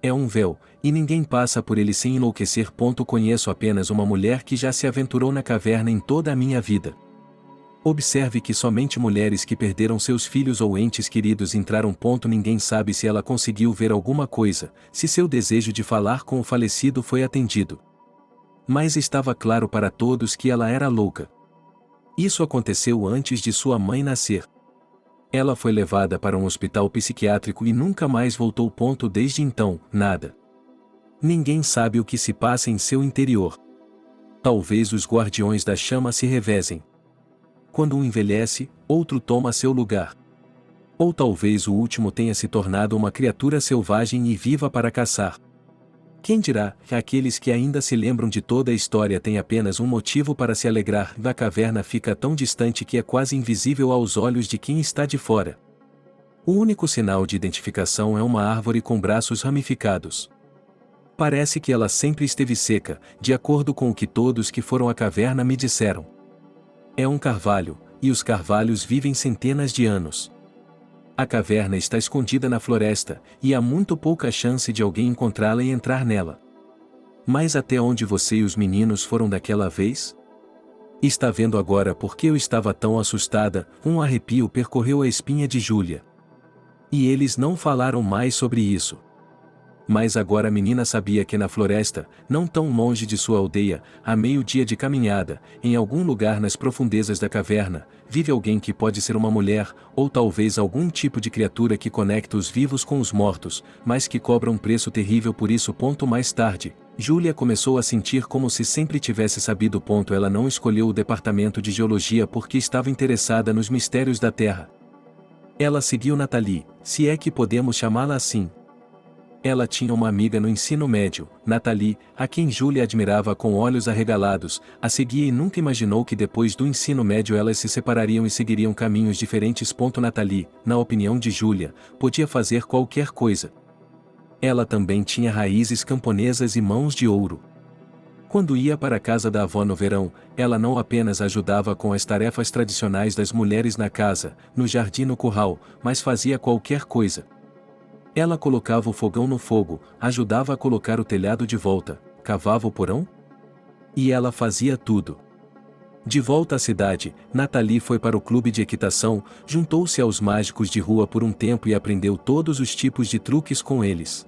É um véu, e ninguém passa por ele sem enlouquecer. Conheço apenas uma mulher que já se aventurou na caverna em toda a minha vida. Observe que somente mulheres que perderam seus filhos ou entes queridos entraram. Ninguém sabe se ela conseguiu ver alguma coisa, se seu desejo de falar com o falecido foi atendido. Mas estava claro para todos que ela era louca. Isso aconteceu antes de sua mãe nascer. Ela foi levada para um hospital psiquiátrico e nunca mais voltou. Desde então, nada. Ninguém sabe o que se passa em seu interior. Talvez os guardiões da chama se revezem. Quando um envelhece, outro toma seu lugar. Ou talvez o último tenha se tornado uma criatura selvagem e viva para caçar. Quem dirá que aqueles que ainda se lembram de toda a história têm apenas um motivo para se alegrar? A caverna fica tão distante que é quase invisível aos olhos de quem está de fora. O único sinal de identificação é uma árvore com braços ramificados. Parece que ela sempre esteve seca, de acordo com o que todos que foram à caverna me disseram. É um carvalho, e os carvalhos vivem centenas de anos. A caverna está escondida na floresta, e há muito pouca chance de alguém encontrá-la e entrar nela. Mas até onde você e os meninos foram daquela vez? Está vendo agora por que eu estava tão assustada? Um arrepio percorreu a espinha de Júlia. E eles não falaram mais sobre isso. Mas agora a menina sabia que na floresta, não tão longe de sua aldeia, a meio-dia de caminhada, em algum lugar nas profundezas da caverna, vive alguém que pode ser uma mulher, ou talvez algum tipo de criatura que conecta os vivos com os mortos, mas que cobra um preço terrível por isso. Mais tarde, Júlia começou a sentir como se sempre tivesse sabido. Ela não escolheu o departamento de geologia porque estava interessada nos mistérios da Terra. Ela seguiu Nathalie, se é que podemos chamá-la assim. Ela tinha uma amiga no ensino médio, Nathalie, a quem Júlia admirava com olhos arregalados, a seguia e nunca imaginou que depois do ensino médio elas se separariam e seguiriam caminhos diferentes. Nathalie, na opinião de Júlia, podia fazer qualquer coisa. Ela também tinha raízes camponesas e mãos de ouro. Quando ia para a casa da avó no verão, ela não apenas ajudava com as tarefas tradicionais das mulheres na casa, no jardim, no curral, mas fazia qualquer coisa. Ela colocava o fogão no fogo, ajudava a colocar o telhado de volta, cavava o porão. E ela fazia tudo. De volta à cidade, Nathalie foi para o clube de equitação, juntou-se aos mágicos de rua por um tempo e aprendeu todos os tipos de truques com eles.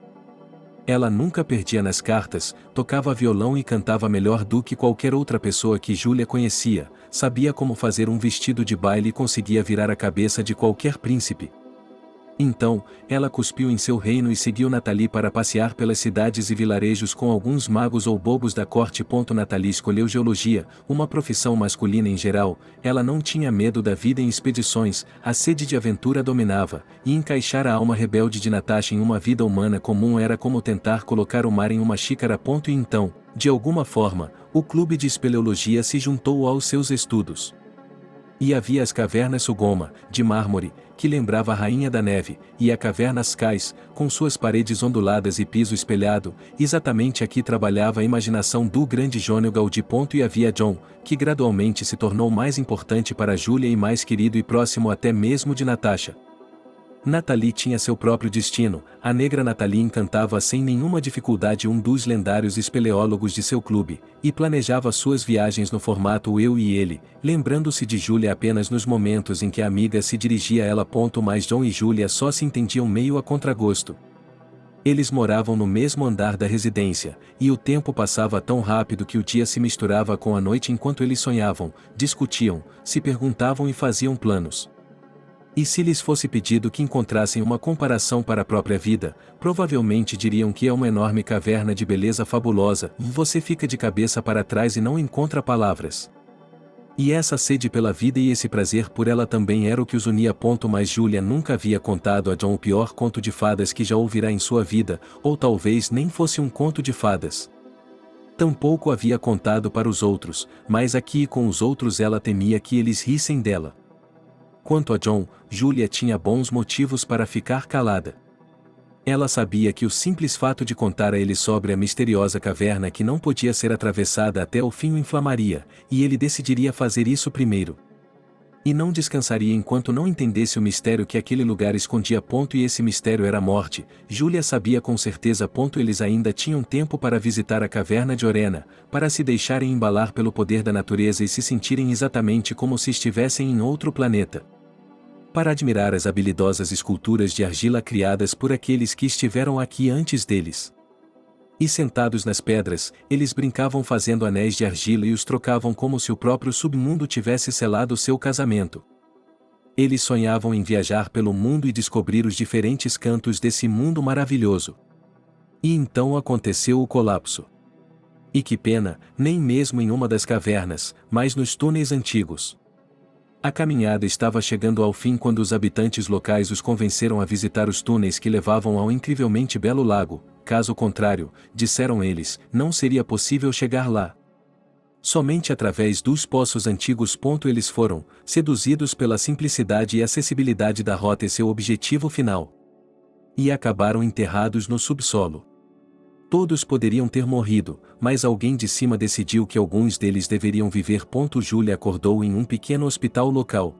Ela nunca perdia nas cartas, tocava violão e cantava melhor do que qualquer outra pessoa que Júlia conhecia, sabia como fazer um vestido de baile e conseguia virar a cabeça de qualquer príncipe. Então, ela cuspiu em seu reino e seguiu Nathalie para passear pelas cidades e vilarejos com alguns magos ou bobos da corte. Nathalie escolheu geologia, uma profissão masculina em geral. Ela não tinha medo da vida em expedições, a sede de aventura dominava, e encaixar a alma rebelde de Natasha em uma vida humana comum era como tentar colocar o mar em uma xícara. E então, de alguma forma, o clube de espeleologia se juntou aos seus estudos. E havia as cavernas Sugoma, de mármore, que lembrava a Rainha da Neve, e a caverna Skys, com suas paredes onduladas e piso espelhado. Exatamente aqui trabalhava a imaginação do grande Jônio Gaudí. E havia John, que gradualmente se tornou mais importante para Júlia e mais querido e próximo até mesmo de Natasha. Nathalie tinha seu próprio destino. A negra Nathalie encantava sem nenhuma dificuldade um dos lendários espeleólogos de seu clube, e planejava suas viagens no formato eu e ele, lembrando-se de Júlia apenas nos momentos em que a amiga se dirigia a ela. Mas John e Júlia só se entendiam meio a contragosto. Eles moravam no mesmo andar da residência, e o tempo passava tão rápido que o dia se misturava com a noite enquanto eles sonhavam, discutiam, se perguntavam e faziam planos. E se lhes fosse pedido que encontrassem uma comparação para a própria vida, provavelmente diriam que é uma enorme caverna de beleza fabulosa. Você fica de cabeça para trás e não encontra palavras. E essa sede pela vida e esse prazer por ela também era o que os unia. Mas Júlia nunca havia contado a John o pior conto de fadas que já ouvirá em sua vida, ou talvez nem fosse um conto de fadas. Tampouco havia contado para os outros, mas aqui com os outros ela temia que eles rissem dela. Quanto a John, Júlia tinha bons motivos para ficar calada. Ela sabia que o simples fato de contar a ele sobre a misteriosa caverna que não podia ser atravessada até o fim o inflamaria, e ele decidiria fazer isso primeiro. E não descansaria enquanto não entendesse o mistério que aquele lugar escondia. E esse mistério era a morte. Júlia sabia com certeza. Eles ainda tinham tempo para visitar a caverna de Orena, para se deixarem embalar pelo poder da natureza e se sentirem exatamente como se estivessem em outro planeta. Para admirar as habilidosas esculturas de argila criadas por aqueles que estiveram aqui antes deles. E sentados nas pedras, eles brincavam fazendo anéis de argila e os trocavam como se o próprio submundo tivesse selado seu casamento. Eles sonhavam em viajar pelo mundo e descobrir os diferentes cantos desse mundo maravilhoso. E então aconteceu o colapso. E que pena, nem mesmo em uma das cavernas, mas nos túneis antigos. A caminhada estava chegando ao fim quando os habitantes locais os convenceram a visitar os túneis que levavam ao incrivelmente belo lago. Caso contrário, disseram eles, não seria possível chegar lá. Somente através dos poços antigos. Eles foram, seduzidos pela simplicidade e acessibilidade da rota e seu objetivo final. E acabaram enterrados no subsolo. Todos poderiam ter morrido, mas alguém de cima decidiu que alguns deles deveriam viver. Júlia acordou em um pequeno hospital local.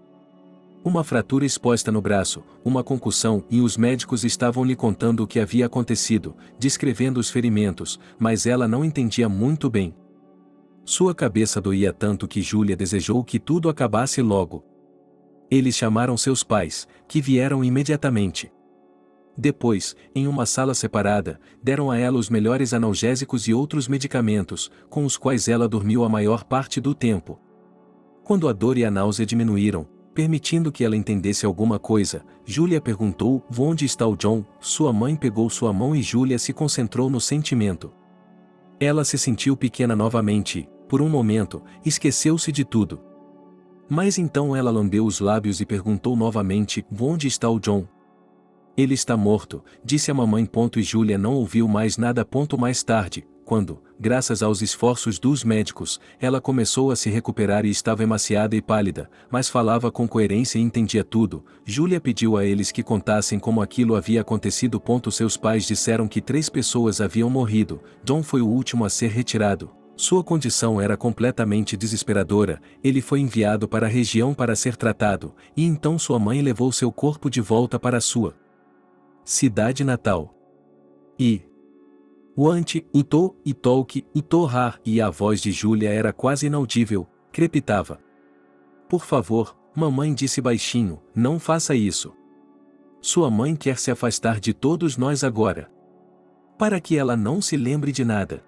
Uma fratura exposta no braço, uma concussão, e os médicos estavam lhe contando o que havia acontecido, descrevendo os ferimentos, mas ela não entendia muito bem. Sua cabeça doía tanto que Júlia desejou que tudo acabasse logo. Eles chamaram seus pais, que vieram imediatamente. Depois, em uma sala separada, deram a ela os melhores analgésicos e outros medicamentos, com os quais ela dormiu a maior parte do tempo. Quando a dor e a náusea diminuíram, permitindo que ela entendesse alguma coisa, Júlia perguntou: onde está o John? Sua mãe pegou sua mão e Júlia se concentrou no sentimento. Ela se sentiu pequena novamente e, por um momento, esqueceu-se de tudo. Mas então ela lambeu os lábios e perguntou novamente: onde está o John? Ele está morto, disse a mamãe. E Júlia não ouviu mais nada. Mais tarde, quando, graças aos esforços dos médicos, ela começou a se recuperar e estava emaciada e pálida, mas falava com coerência e entendia tudo, Júlia pediu a eles que contassem como aquilo havia acontecido. Seus pais disseram que 3 pessoas haviam morrido, John foi o último a ser retirado. Sua condição era completamente desesperadora, ele foi enviado para a região para ser tratado, e então sua mãe levou seu corpo de volta para sua cidade natal. E Uante, Utô, Itolque, Utorrar, e a voz de Júlia era quase inaudível, crepitava. Por favor, mamãe, disse baixinho, não faça isso. Sua mãe quer se afastar de todos nós agora. Para que ela não se lembre de nada.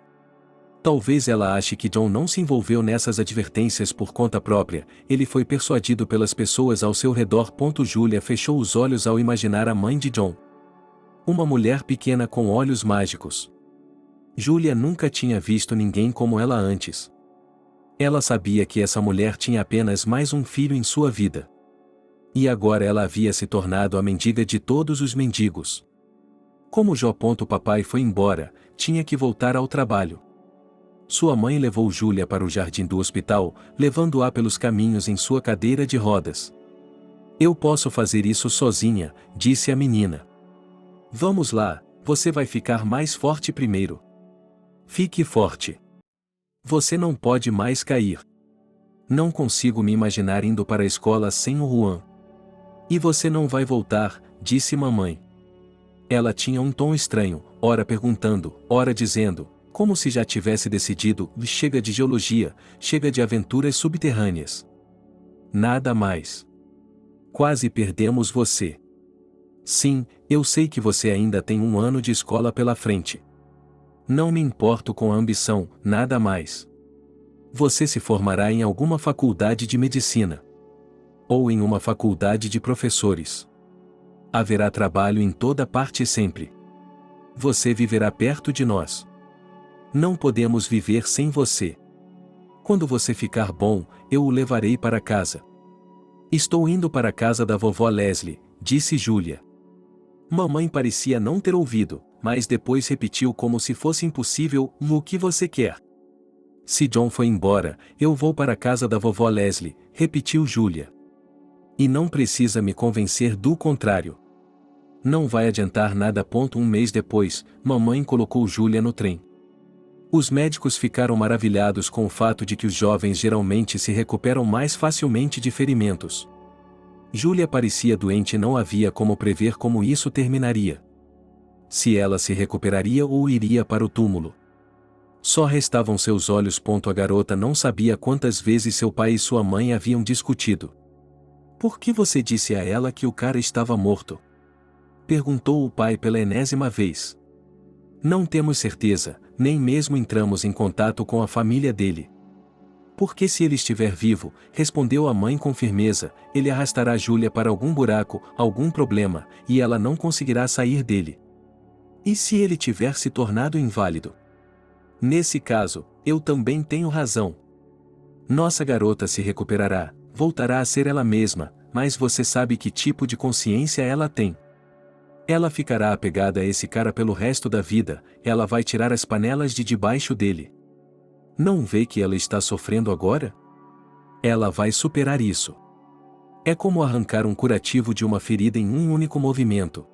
Talvez ela ache que John não se envolveu nessas advertências por conta própria, ele foi persuadido pelas pessoas ao seu redor. Julia fechou os olhos ao imaginar a mãe de John. Uma mulher pequena com olhos mágicos. Julia nunca tinha visto ninguém como ela antes. Ela sabia que essa mulher tinha apenas mais um filho em sua vida. E agora ela havia se tornado a mendiga de todos os mendigos. Como Jó. Papai foi embora, tinha que voltar ao trabalho. Sua mãe levou Julia para o jardim do hospital, levando-a pelos caminhos em sua cadeira de rodas. Eu posso fazer isso sozinha, disse a menina. Vamos lá, você vai ficar mais forte primeiro. Fique forte. Você não pode mais cair. Não consigo me imaginar indo para a escola sem o Juan. E você não vai voltar, disse mamãe. Ela tinha um tom estranho, ora perguntando, ora dizendo, como se já tivesse decidido, chega de geologia, chega de aventuras subterrâneas. Nada mais. Quase perdemos você. Sim, eu sei que você ainda tem um ano de escola pela frente. Não me importo com a ambição, nada mais. Você se formará em alguma faculdade de medicina. Ou em uma faculdade de professores. Haverá trabalho em toda parte sempre. Você viverá perto de nós. Não podemos viver sem você. Quando você ficar bom, eu o levarei para casa. Estou indo para a casa da vovó Leslie, disse Julia. Mamãe parecia não ter ouvido, mas depois repetiu como se fosse impossível, o que você quer? Se John foi embora, eu vou para a casa da vovó Leslie, repetiu Julia. E não precisa me convencer do contrário. Não vai adiantar nada. Um mês depois, mamãe colocou Julia no trem. Os médicos ficaram maravilhados com o fato de que os jovens geralmente se recuperam mais facilmente de ferimentos. Julia parecia doente e não havia como prever como isso terminaria. Se ela se recuperaria ou iria para o túmulo. Só restavam seus olhos. A garota não sabia quantas vezes seu pai e sua mãe haviam discutido. Por que você disse a ela que o cara estava morto? Perguntou o pai pela enésima vez. Não temos certeza, nem mesmo entramos em contato com a família dele. Porque se ele estiver vivo, respondeu a mãe com firmeza, ele arrastará Julia para algum buraco, algum problema, e ela não conseguirá sair dele. E se ele tiver se tornado inválido? Nesse caso, eu também tenho razão. Nossa garota se recuperará, voltará a ser ela mesma, mas você sabe que tipo de consciência ela tem. Ela ficará apegada a esse cara pelo resto da vida, ela vai tirar as panelas de debaixo dele. Não vê que ela está sofrendo agora? Ela vai superar isso. É como arrancar um curativo de uma ferida em um único movimento.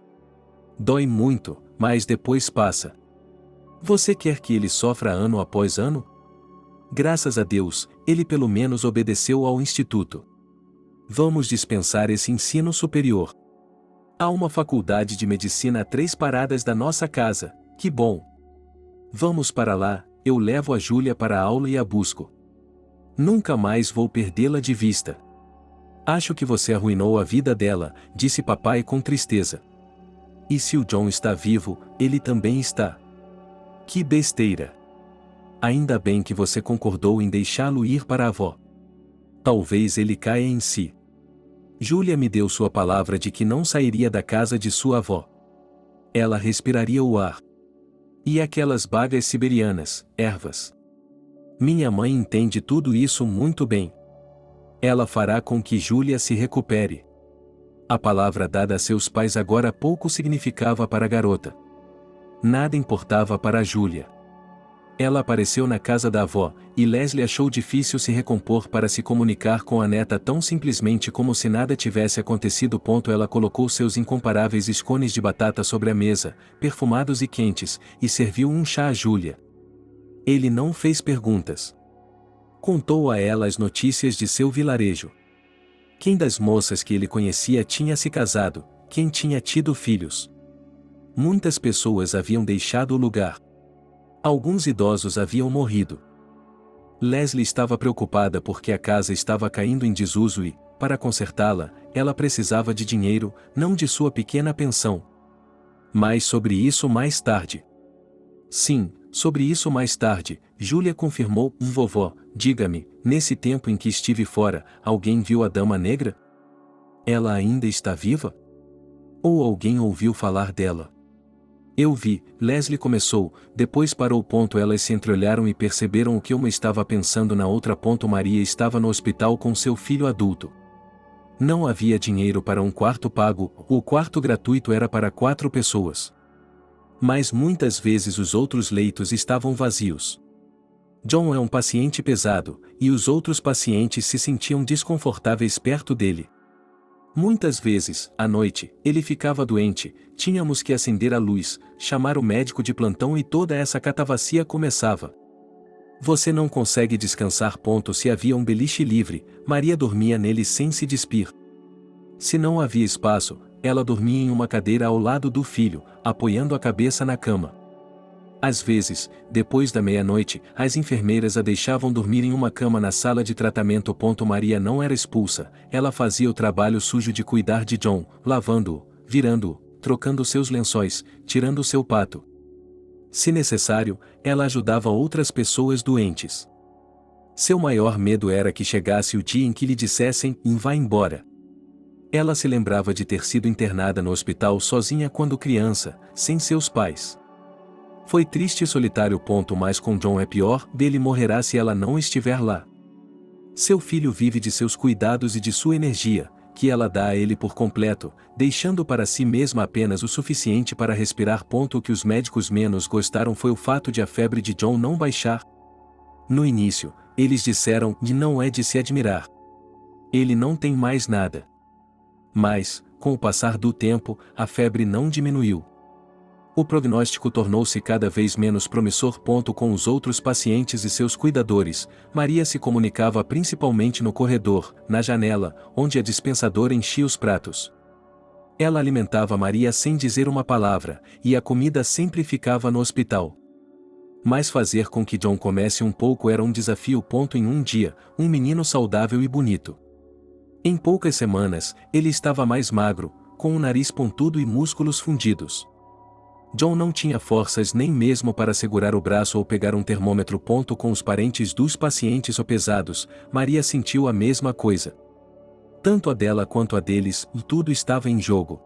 Dói muito, mas depois passa. Você quer que ele sofra ano após ano? Graças a Deus, ele pelo menos obedeceu ao instituto. Vamos dispensar esse ensino superior. Há uma faculdade de medicina a 3 paradas da nossa casa, que bom! Vamos para lá, eu levo a Julia para a aula e a busco. Nunca mais vou perdê-la de vista. Acho que você arruinou a vida dela, disse papai com tristeza. E se o John está vivo, ele também está. Que besteira! Ainda bem que você concordou em deixá-lo ir para a avó. Talvez ele caia em si. Julia me deu sua palavra de que não sairia da casa de sua avó. Ela respiraria o ar. E aquelas bagas siberianas, ervas. Minha mãe entende tudo isso muito bem. Ela fará com que Julia se recupere. A palavra dada a seus pais agora pouco significava para a garota. Nada importava para a Julia. Ela apareceu na casa da avó, e Leslie achou difícil se recompor para se comunicar com a neta tão simplesmente como se nada tivesse acontecido. Ela colocou seus incomparáveis scones de batata sobre a mesa, perfumados e quentes, e serviu um chá a Julia. Ele não fez perguntas. Contou a ela as notícias de seu vilarejo. Quem das moças que ele conhecia tinha se casado, quem tinha tido filhos. Muitas pessoas haviam deixado o lugar. Alguns idosos haviam morrido. Leslie estava preocupada porque a casa estava caindo em desuso e, para consertá-la, ela precisava de dinheiro, não de sua pequena pensão. Mais sobre isso mais tarde. Sim, sobre isso mais tarde, Júlia confirmou, vovó, diga-me, nesse tempo em que estive fora, alguém viu a dama negra? Ela ainda está viva? Ou alguém ouviu falar dela? Eu vi, Leslie começou, depois parou. Elas se entreolharam e perceberam o que uma estava pensando na outra. Maria estava no hospital com seu filho adulto. Não havia dinheiro para um quarto pago, o quarto gratuito era para 4 pessoas. Mas muitas vezes os outros leitos estavam vazios. John é um paciente pesado, e os outros pacientes se sentiam desconfortáveis perto dele. Muitas vezes, à noite, ele ficava doente, tínhamos que acender a luz, chamar o médico de plantão e toda essa catavacia começava. Você não consegue descansar. Se havia um beliche livre, Maria dormia nele sem se despir. Se não havia espaço, ela dormia em uma cadeira ao lado do filho, apoiando a cabeça na cama. Às vezes, depois da meia-noite, as enfermeiras a deixavam dormir em uma cama na sala de tratamento. Maria não era expulsa, ela fazia o trabalho sujo de cuidar de John, lavando-o, virando-o, trocando seus lençóis, tirando seu pato. Se necessário, ela ajudava outras pessoas doentes. Seu maior medo era que chegasse o dia em que lhe dissessem, vá embora. Ela se lembrava de ter sido internada no hospital sozinha quando criança, sem seus pais. Foi triste e solitário. Mas com John é pior, dele morrerá se ela não estiver lá. Seu filho vive de seus cuidados e de sua energia, que ela dá a ele por completo, deixando para si mesma apenas o suficiente para respirar. O que os médicos menos gostaram foi o fato de a febre de John não baixar. No início, eles disseram que não é de se admirar. Ele não tem mais nada. Mas, com o passar do tempo, a febre não diminuiu. O prognóstico tornou-se cada vez menos promissor. Com os outros pacientes e seus cuidadores, Maria se comunicava principalmente no corredor, na janela, onde a dispensadora enchia os pratos. Ela alimentava Maria sem dizer uma palavra, e a comida sempre ficava no hospital. Mas fazer com que John comesse um pouco era um desafio. Em um dia, um menino saudável e bonito. Em poucas semanas, ele estava mais magro, com o nariz pontudo e músculos fundidos. John não tinha forças nem mesmo para segurar o braço ou pegar um termômetro. Com os parentes dos pacientes pesados, Maria sentiu a mesma coisa. Tanto a dela quanto a deles, tudo estava em jogo.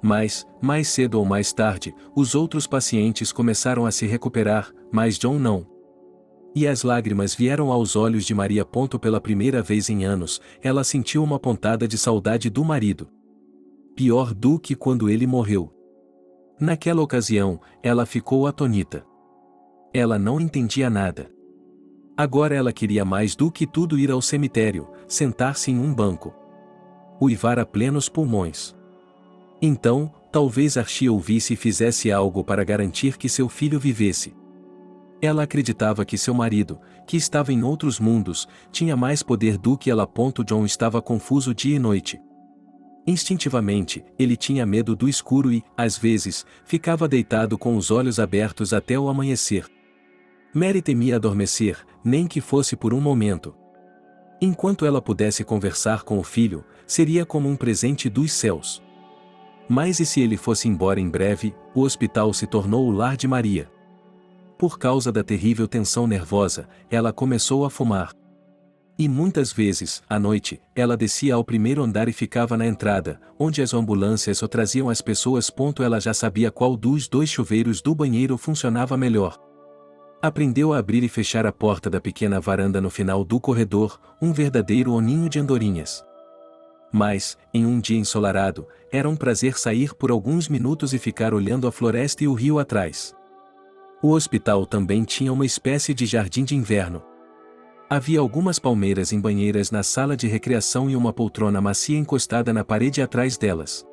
Mas, mais cedo ou mais tarde, os outros pacientes começaram a se recuperar, mas John não. E as lágrimas vieram aos olhos de Maria. Pela primeira vez em anos, ela sentiu uma pontada de saudade do marido. Pior do que quando ele morreu. Naquela ocasião, ela ficou atônita. Ela não entendia nada. Agora ela queria mais do que tudo ir ao cemitério, sentar-se em um banco. Uivar a plenos pulmões. Então, talvez Archie ouvisse e fizesse algo para garantir que seu filho vivesse. Ela acreditava que seu marido, que estava em outros mundos, tinha mais poder do que ela. John estava confuso dia e noite. Instintivamente, ele tinha medo do escuro e, às vezes, ficava deitado com os olhos abertos até o amanhecer. Mary temia adormecer, nem que fosse por um momento. Enquanto ela pudesse conversar com o filho, seria como um presente dos céus. Mas e se ele fosse embora em breve? O hospital se tornou o lar de Maria. Por causa da terrível tensão nervosa, ela começou a fumar. E muitas vezes, à noite, ela descia ao primeiro andar e ficava na entrada, onde as ambulâncias o traziam as pessoas. Ela já sabia qual dos 2 chuveiros do banheiro funcionava melhor. Aprendeu a abrir e fechar a porta da pequena varanda no final do corredor, um verdadeiro ninho de andorinhas. Mas, em um dia ensolarado, era um prazer sair por alguns minutos e ficar olhando a floresta e o rio atrás. O hospital também tinha uma espécie de jardim de inverno. Havia algumas palmeiras em banheiras na sala de recreação e uma poltrona macia encostada na parede atrás delas.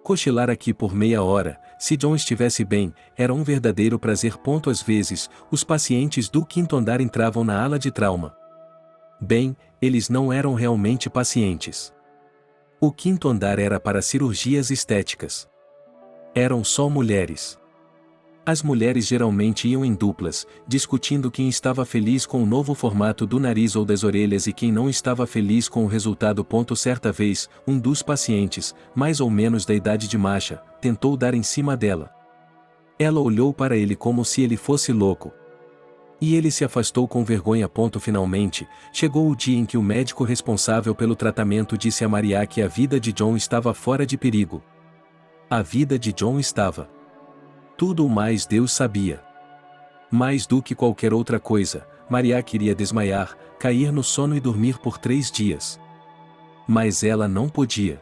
Cochilar aqui por meia hora, se John estivesse bem, era um verdadeiro prazer. Às vezes, os pacientes do 5º andar entravam na ala de trauma. Bem, eles não eram realmente pacientes. O 5º andar era para cirurgias estéticas. Eram só mulheres. As mulheres geralmente iam em duplas, discutindo quem estava feliz com o novo formato do nariz ou das orelhas e quem não estava feliz com o resultado. Certa vez, um dos pacientes, mais ou menos da idade de Masha, tentou dar em cima dela. Ela olhou para ele como se ele fosse louco. E ele se afastou com vergonha. Finalmente, chegou o dia em que o médico responsável pelo tratamento disse a Maria que a vida de John estava fora de perigo. A vida de John estava. Tudo o mais Deus sabia. Mais do que qualquer outra coisa, Maria queria desmaiar, cair no sono e dormir por 3 dias. Mas ela não podia.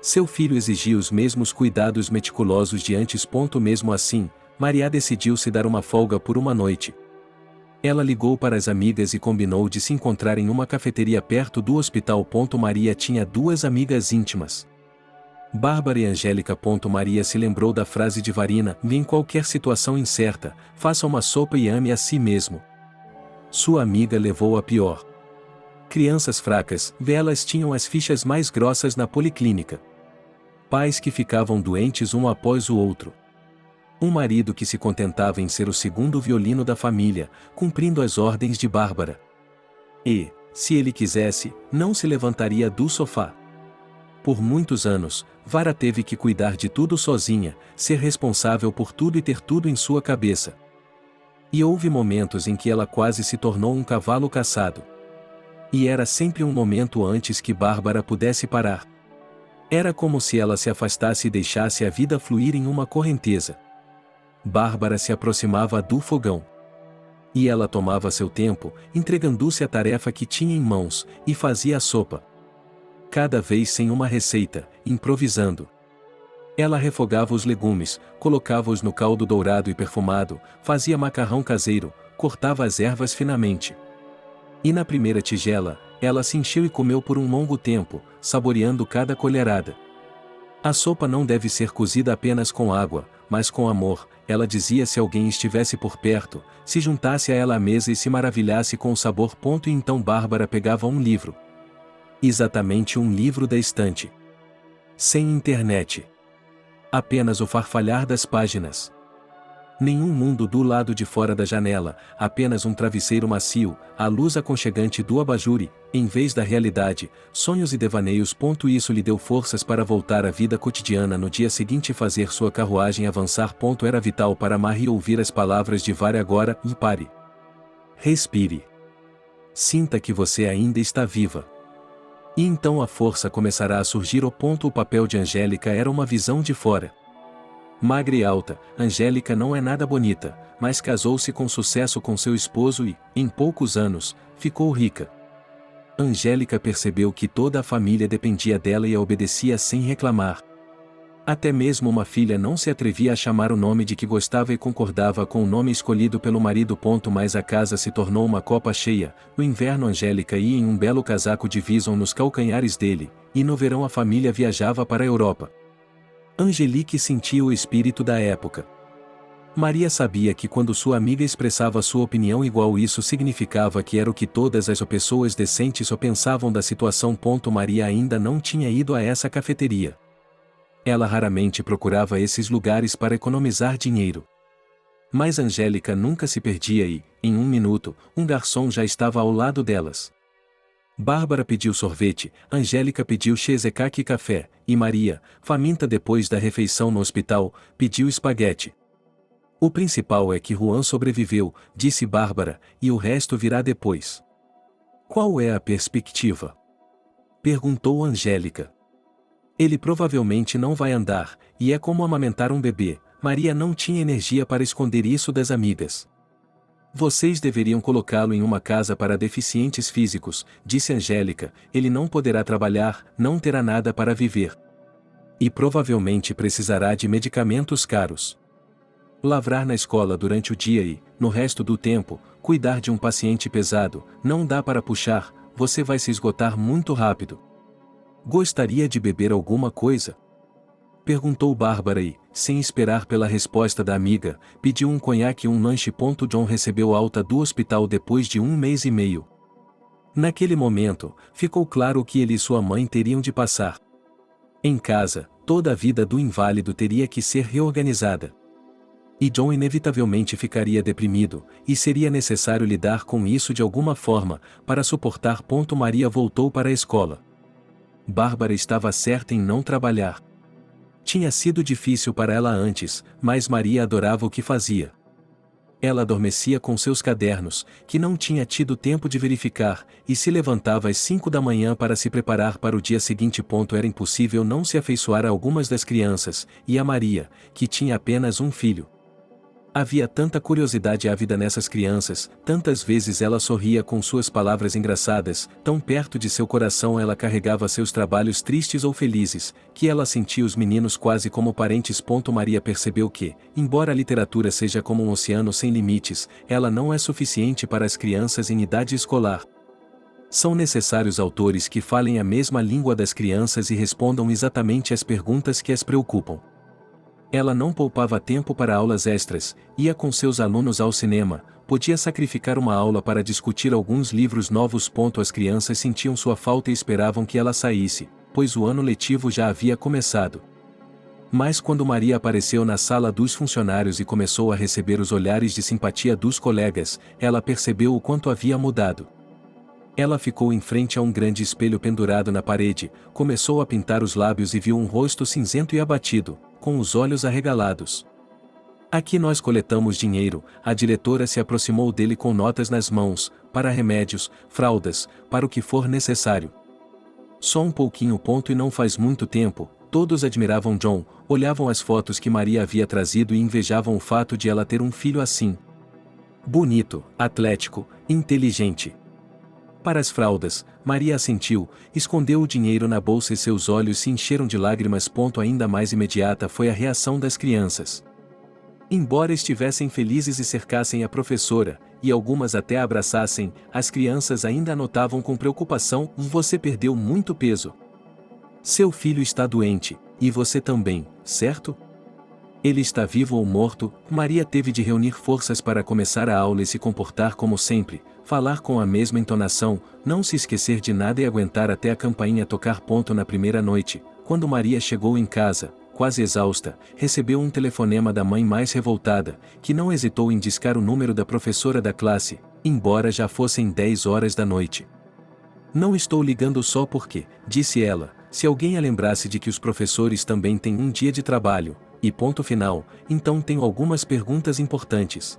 Seu filho exigia os mesmos cuidados meticulosos de antes. Mesmo assim, Maria decidiu se dar uma folga por uma noite. Ela ligou para as amigas e combinou de se encontrar em uma cafeteria perto do hospital. Maria tinha 2 amigas íntimas, Bárbara e Angélica. Maria se lembrou da frase de Varina: em qualquer situação incerta, faça uma sopa e ame a si mesmo. Sua amiga levou a pior. Crianças fracas, elas tinham as fichas mais grossas na policlínica. Pais que ficavam doentes um após o outro. Um marido que se contentava em ser o segundo violino da família, cumprindo as ordens de Bárbara. E, se ele quisesse, não se levantaria do sofá. Por muitos anos, Vara teve que cuidar de tudo sozinha, ser responsável por tudo e ter tudo em sua cabeça. E houve momentos em que ela quase se tornou um cavalo caçado. E era sempre um momento antes que Bárbara pudesse parar. Era como se ela se afastasse e deixasse a vida fluir em uma correnteza. Bárbara se aproximava do fogão. E ela tomava seu tempo, entregando-se à tarefa que tinha em mãos, e fazia a sopa. Cada vez sem uma receita, improvisando. Ela refogava os legumes, colocava-os no caldo dourado e perfumado, fazia macarrão caseiro, cortava as ervas finamente. E na primeira tigela, ela se encheu e comeu por um longo tempo, saboreando cada colherada. A sopa não deve ser cozida apenas com água, mas com amor, ela dizia. Se alguém estivesse por perto, se juntasse a ela à mesa e se maravilhasse com o sabor. E então Bárbara pegava um livro. Exatamente um livro da estante. Sem internet. Apenas o farfalhar das páginas. Nenhum mundo do lado de fora da janela, apenas um travesseiro macio, a luz aconchegante do abajure, em vez da realidade, sonhos e devaneios. Isso lhe deu forças para voltar à vida cotidiana no dia seguinte e fazer sua carruagem avançar. Era vital para Marie ouvir as palavras de Vara agora: pare. Respire. Sinta que você ainda está viva. E então a força começará a surgir. O papel de Angélica era uma visão de fora. Magra e alta, Angélica não é nada bonita, mas casou-se com sucesso com seu esposo e, em poucos anos, ficou rica. Angélica percebeu que toda a família dependia dela e a obedecia sem reclamar. Até mesmo uma filha não se atrevia a chamar o nome de que gostava e concordava com o nome escolhido pelo marido. Mas a casa se tornou uma copa cheia. No inverno Angélica ia em um belo casaco de Vison nos calcanhares dele, e no verão a família viajava para a Europa. Angelique sentia o espírito da época. Maria sabia que quando sua amiga expressava sua opinião igual, isso significava que era o que todas as pessoas decentes só pensavam da situação. Maria ainda não tinha ido a essa cafeteria. Ela raramente procurava esses lugares para economizar dinheiro. Mas Angélica nunca se perdia e, em um minuto, um garçom já estava ao lado delas. Bárbara pediu sorvete, Angélica pediu cheesecake e café, e Maria, faminta depois da refeição no hospital, pediu espaguete. O principal é que Juan sobreviveu, disse Bárbara, e o resto virá depois. Qual é a perspectiva? Perguntou Angélica. Ele provavelmente não vai andar, e é como amamentar um bebê. Maria não tinha energia para esconder isso das amigas. Vocês deveriam colocá-lo em uma casa para deficientes físicos, disse Angélica. Ele não poderá trabalhar, não terá nada para viver. E provavelmente precisará de medicamentos caros. Lavrar na escola durante o dia e, no resto do tempo, cuidar de um paciente pesado, não dá para puxar, você vai se esgotar muito rápido. Gostaria de beber alguma coisa? Perguntou Bárbara e, sem esperar pela resposta da amiga, pediu um conhaque e um lanche. John recebeu alta do hospital depois de 1 mês e meio. Naquele momento, ficou claro o que ele e sua mãe teriam de passar. Em casa, toda a vida do inválido teria que ser reorganizada. E John inevitavelmente ficaria deprimido, e seria necessário lidar com isso de alguma forma, para suportar. Maria voltou para a escola. Bárbara estava certa em não trabalhar. Tinha sido difícil para ela antes, mas Maria adorava o que fazia. Ela adormecia com seus cadernos, que não tinha tido tempo de verificar, e se levantava às 5 da manhã para se preparar para o dia seguinte. Era impossível não se afeiçoar a algumas das crianças, e a Maria, que tinha apenas um filho. Havia tanta curiosidade ávida nessas crianças, tantas vezes ela sorria com suas palavras engraçadas, tão perto de seu coração ela carregava seus trabalhos tristes ou felizes, que ela sentia os meninos quase como parentes. Maria percebeu que, embora a literatura seja como um oceano sem limites, ela não é suficiente para as crianças em idade escolar. São necessários autores que falem a mesma língua das crianças e respondam exatamente às perguntas que as preocupam. Ela não poupava tempo para aulas extras, ia com seus alunos ao cinema, podia sacrificar uma aula para discutir alguns livros novos. As crianças sentiam sua falta e esperavam que ela saísse, pois o ano letivo já havia começado. Mas quando Maria apareceu na sala dos funcionários e começou a receber os olhares de simpatia dos colegas, ela percebeu o quanto havia mudado. Ela ficou em frente a um grande espelho pendurado na parede, começou a pintar os lábios e viu um rosto cinzento e abatido, com os olhos arregalados. Aqui nós coletamos dinheiro. A diretora se aproximou dele com notas nas mãos, para remédios, fraldas, para o que for necessário. Só um pouquinho. E não faz muito tempo, todos admiravam John, olhavam as fotos que Maria havia trazido e invejavam o fato de ela ter um filho assim. Bonito, atlético, inteligente. Para as fraldas, Maria assentiu, escondeu o dinheiro na bolsa e seus olhos se encheram de lágrimas. Ainda mais imediata foi a reação das crianças. Embora estivessem felizes e cercassem a professora, e algumas até a abraçassem, as crianças ainda anotavam com preocupação: você perdeu muito peso. Seu filho está doente, e você também, certo? Ele está vivo ou morto? Maria teve de reunir forças para começar a aula e se comportar como sempre, falar com a mesma entonação, não se esquecer de nada e aguentar até a campainha tocar. Na primeira noite, quando Maria chegou em casa, quase exausta, recebeu um telefonema da mãe mais revoltada, que não hesitou em discar o número da professora da classe, embora já fossem 10 horas da noite. Não estou ligando só porque, disse ela, se alguém a lembrasse de que os professores também têm um dia de trabalho, e ponto final, então tenho algumas perguntas importantes.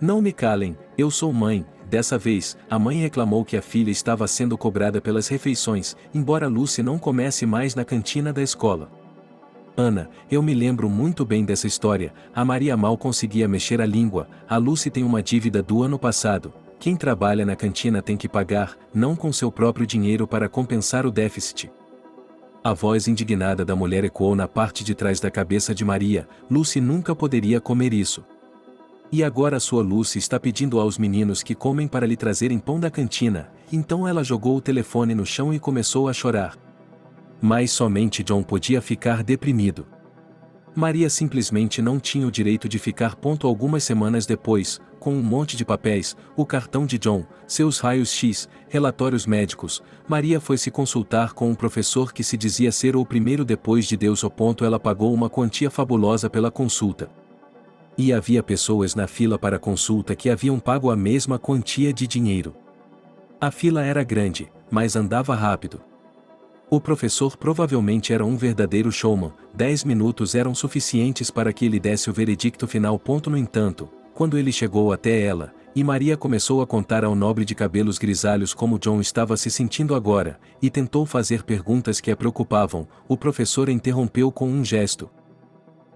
Não me calem, eu sou mãe. Dessa vez, a mãe reclamou que a filha estava sendo cobrada pelas refeições, embora Lucy não comece mais na cantina da escola. Ana, eu me lembro muito bem dessa história. A Maria mal conseguia mexer a língua. A Lucy tem uma dívida do ano passado. Quem trabalha na cantina tem que pagar, não com seu próprio dinheiro para compensar o déficit. A voz indignada da mulher ecoou na parte de trás da cabeça de Maria. Lucy nunca poderia comer isso. E agora sua Lucy está pedindo aos meninos que comem para lhe trazerem pão da cantina. Então ela jogou o telefone no chão e começou a chorar. Mas somente John podia ficar deprimido. Maria simplesmente não tinha o direito de ficar. Algumas semanas depois, com um monte de papéis, o cartão de John, seus raios-x, relatórios médicos, Maria foi se consultar com um professor que se dizia ser o primeiro depois de Deus. Ela pagou uma quantia fabulosa pela consulta. E havia pessoas na fila para a consulta que haviam pago a mesma quantia de dinheiro. A fila era grande, mas andava rápido. O professor provavelmente era um verdadeiro showman. 10 minutos eram suficientes para que ele desse o veredicto final. No entanto, quando ele chegou até ela, e Maria começou a contar ao nobre de cabelos grisalhos como John estava se sentindo agora, e tentou fazer perguntas que a preocupavam, o professor a interrompeu com um gesto.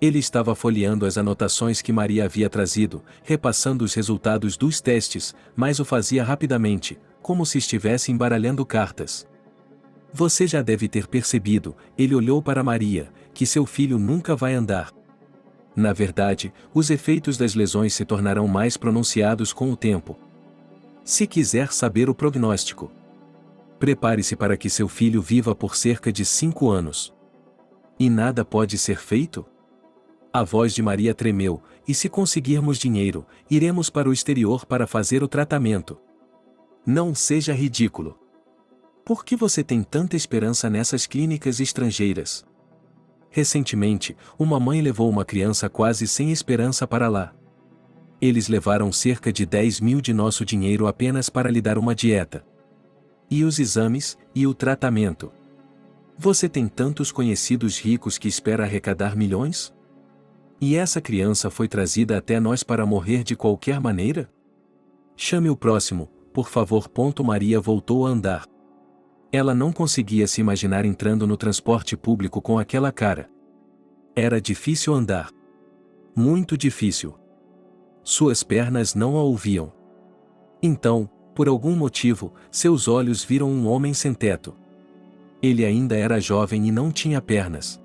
Ele estava folheando as anotações que Maria havia trazido, repassando os resultados dos testes, mas o fazia rapidamente, como se estivesse embaralhando cartas. Você já deve ter percebido, ele olhou para Maria, que seu filho nunca vai andar. Na verdade, os efeitos das lesões se tornarão mais pronunciados com o tempo. Se quiser saber o prognóstico, prepare-se para que seu filho viva por cerca de 5 anos. E nada pode ser feito? A voz de Maria tremeu, e se conseguirmos dinheiro, iremos para o exterior para fazer o tratamento. Não seja ridículo. Por que você tem tanta esperança nessas clínicas estrangeiras? Recentemente, uma mãe levou uma criança quase sem esperança para lá. Eles levaram cerca de 10 mil de nosso dinheiro apenas para lhe dar uma dieta. E os exames, e o tratamento. Você tem tantos conhecidos ricos que espera arrecadar milhões? E essa criança foi trazida até nós para morrer de qualquer maneira? Chame o próximo, por favor. Maria voltou a andar. Ela não conseguia se imaginar entrando no transporte público com aquela cara. Era difícil andar. Muito difícil. Suas pernas não a ouviam. Então, por algum motivo, seus olhos viram um homem sem teto. Ele ainda era jovem e não tinha pernas.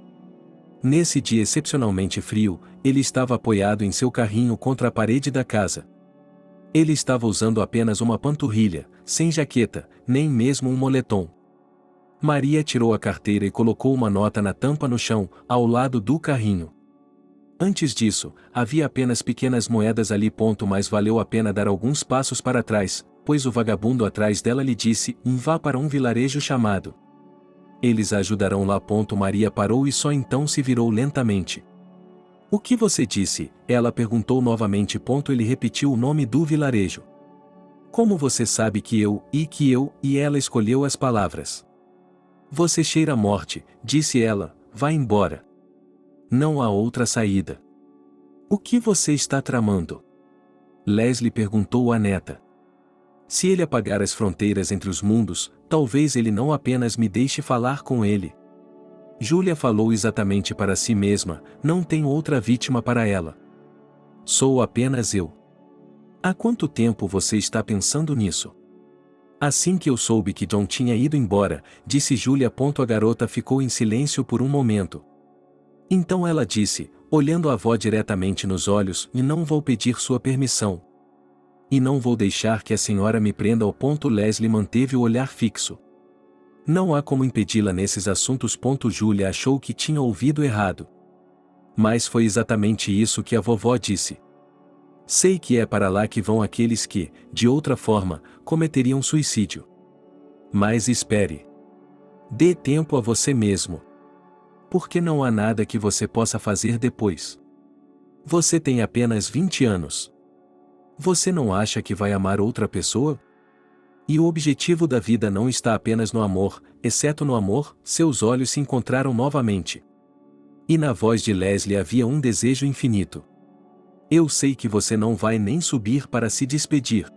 Nesse dia excepcionalmente frio, ele estava apoiado em seu carrinho contra a parede da casa. Ele estava usando apenas uma panturrilha, sem jaqueta, nem mesmo um moletom. Maria tirou a carteira e colocou uma nota na tampa no chão, ao lado do carrinho. Antes disso, havia apenas pequenas moedas ali. Mas valeu a pena dar alguns passos para trás, pois o vagabundo atrás dela lhe disse: vá para um vilarejo chamado. Eles a ajudarão lá. Maria parou e só então se virou lentamente. O que você disse? Ela perguntou novamente. Ele repetiu o nome do vilarejo. Como você sabe que eu, e ela escolheu as palavras. Você cheira a morte, disse ela, vá embora. Não há outra saída. O que você está tramando? Leslie perguntou à neta. Se ele apagar as fronteiras entre os mundos, talvez ele não apenas me deixe falar com ele. Julia falou exatamente para si mesma, não tenho outra vítima para ela. Sou apenas eu. Há quanto tempo você está pensando nisso? Assim que eu soube que John tinha ido embora, disse Julia. A garota ficou em silêncio por um momento. Então ela disse, olhando a avó diretamente nos olhos, e não vou pedir sua permissão. E não vou deixar que a senhora me prenda ao ponto. Leslie manteve o olhar fixo. Não há como impedi-la nesses assuntos. Julia achou que tinha ouvido errado. Mas foi exatamente isso que a vovó disse. Sei que é para lá que vão aqueles que, de outra forma, cometeriam suicídio. Mas espere. Dê tempo a você mesmo. Porque não há nada que você possa fazer depois. Você tem apenas 20 anos. Você não acha que vai amar outra pessoa? E o objetivo da vida não está apenas no amor, exceto no amor. Seus olhos se encontraram novamente. E na voz de Leslie havia um desejo infinito. Eu sei que você não vai nem subir para se despedir.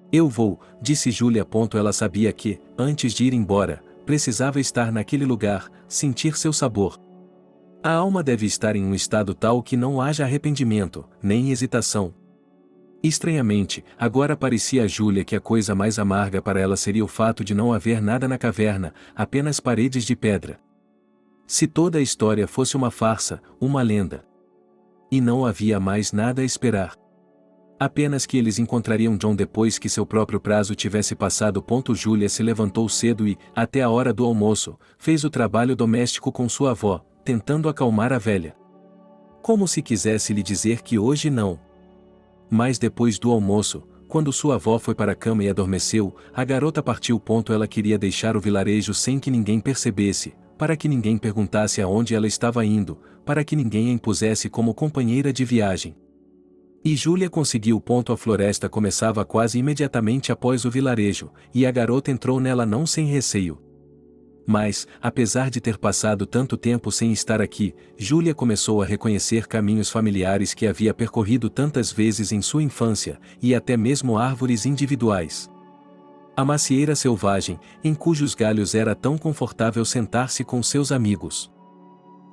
Eu vou, disse Julia. Ela sabia que, antes de ir embora, precisava estar naquele lugar, sentir seu sabor. A alma deve estar em um estado tal que não haja arrependimento, nem hesitação. Estranhamente, agora parecia a Julia que a coisa mais amarga para ela seria o fato de não haver nada na caverna, apenas paredes de pedra. Se toda a história fosse uma farsa, uma lenda. E não havia mais nada a esperar. Apenas que eles encontrariam John depois que seu próprio prazo tivesse passado. Julia se levantou cedo e, até a hora do almoço, fez o trabalho doméstico com sua avó, tentando acalmar a velha. Como se quisesse lhe dizer que hoje não. Mas depois do almoço, quando sua avó foi para a cama e adormeceu, a garota partiu. Ela queria deixar o vilarejo sem que ninguém percebesse, para que ninguém perguntasse aonde ela estava indo, para que ninguém a impusesse como companheira de viagem. E Julia conseguiu. A floresta começava quase imediatamente após o vilarejo, e a garota entrou nela não sem receio. Mas, apesar de ter passado tanto tempo sem estar aqui, Julia começou a reconhecer caminhos familiares que havia percorrido tantas vezes em sua infância, e até mesmo árvores individuais. A macieira selvagem, em cujos galhos era tão confortável sentar-se com seus amigos.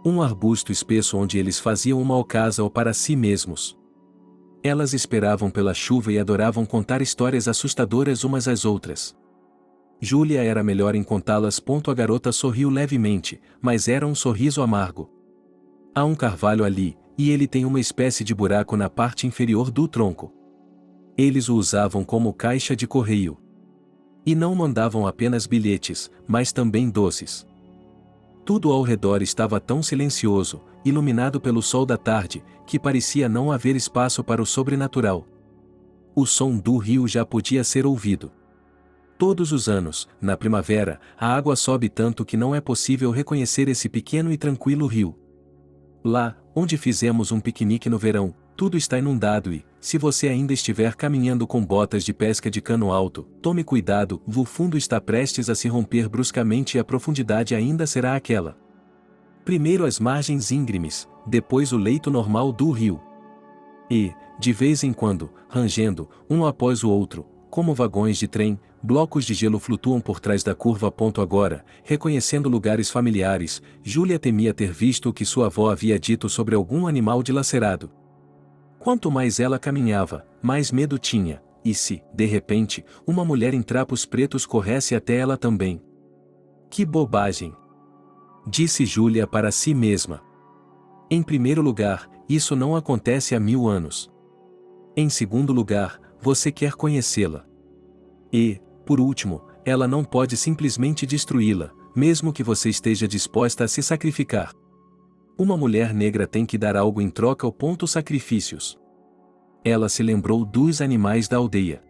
Um arbusto espesso onde eles faziam uma ocasião para si mesmos. Elas esperavam pela chuva e adoravam contar histórias assustadoras umas às outras. Julia era melhor em contá-las. A garota sorriu levemente, mas era um sorriso amargo. Há um carvalho ali, e ele tem uma espécie de buraco na parte inferior do tronco. Eles o usavam como caixa de correio. E não mandavam apenas bilhetes, mas também doces. Tudo ao redor estava tão silencioso, iluminado pelo sol da tarde, que parecia não haver espaço para o sobrenatural. O som do rio já podia ser ouvido. Todos os anos, na primavera, a água sobe tanto que não é possível reconhecer esse pequeno e tranquilo rio. Lá, onde fizemos um piquenique no verão, tudo está inundado e, se você ainda estiver caminhando com botas de pesca de cano alto, tome cuidado, o fundo está prestes a se romper bruscamente e a profundidade ainda será aquela. Primeiro as margens íngremes, depois o leito normal do rio. E, de vez em quando, rangendo, um após o outro, como vagões de trem, blocos de gelo flutuam por trás da curva. Agora, reconhecendo lugares familiares, Júlia temia ter visto o que sua avó havia dito sobre algum animal dilacerado. Quanto mais ela caminhava, mais medo tinha, e se, de repente, uma mulher em trapos pretos corresse até ela também? Que bobagem! Disse Júlia para si mesma. Em primeiro lugar, isso não acontece há 1000 anos. Em segundo lugar, você quer conhecê-la. E, por último, ela não pode simplesmente destruí-la, mesmo que você esteja disposta a se sacrificar. Uma mulher negra tem que dar algo em troca ao sacrifícios. Ela se lembrou dos animais da aldeia.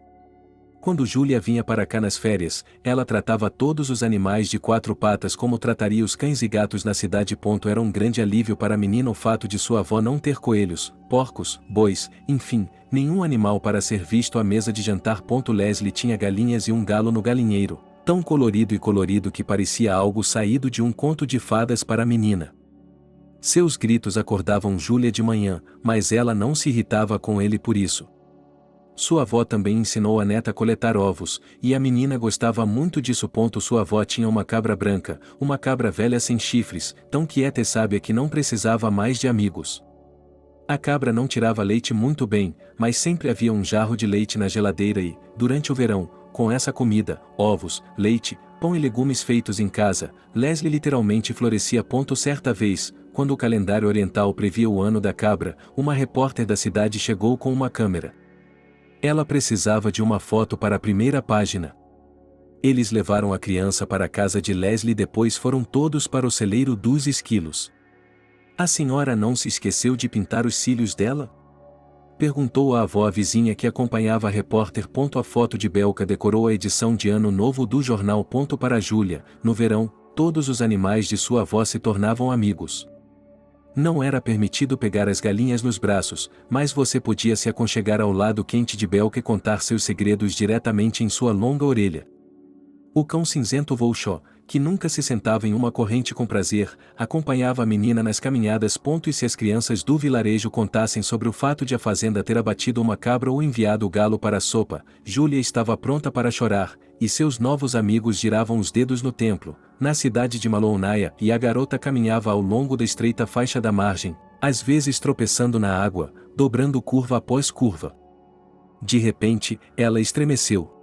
Quando Júlia vinha para cá nas férias, ela tratava todos os animais de 4 patas como trataria os cães e gatos na cidade. Era um grande alívio para a menina o fato de sua avó não ter coelhos, porcos, bois, enfim, nenhum animal para ser visto à mesa de jantar. Leslie tinha galinhas e um galo no galinheiro, tão colorido e colorido que parecia algo saído de um conto de fadas para a menina. Seus gritos acordavam Júlia de manhã, mas ela não se irritava com ele por isso. Sua avó também ensinou a neta a coletar ovos, e a menina gostava muito disso. Sua avó tinha uma cabra branca, uma cabra velha sem chifres, tão quieta e sábia que não precisava mais de amigos. A cabra não tirava leite muito bem, mas sempre havia um jarro de leite na geladeira e, durante o verão, com essa comida, ovos, leite, pão e legumes feitos em casa, Leslie literalmente florescia. Certa vez, quando o calendário oriental previa o ano da cabra, uma repórter da cidade chegou com uma câmera. Ela precisava de uma foto para a primeira página. Eles levaram a criança para a casa de Leslie e depois foram todos para o celeiro dos esquilos. A senhora não se esqueceu de pintar os cílios dela? Perguntou a avó vizinha que acompanhava a repórter. A foto de Belka decorou a edição de Ano Novo do jornal. Para Júlia, no verão, todos os animais de sua avó se tornavam amigos. Não era permitido pegar as galinhas nos braços, mas você podia se aconchegar ao lado quente de Belka e contar seus segredos diretamente em sua longa orelha. O cão cinzento Volchó, que nunca se sentava em uma corrente com prazer, acompanhava a menina nas caminhadas. E se as crianças do vilarejo contassem sobre o fato de a fazenda ter abatido uma cabra ou enviado o galo para a sopa, Júlia estava pronta para chorar, e seus novos amigos giravam os dedos no templo, na cidade de Malonaya, e a garota caminhava ao longo da estreita faixa da margem, às vezes tropeçando na água, dobrando curva após curva. De repente, ela estremeceu.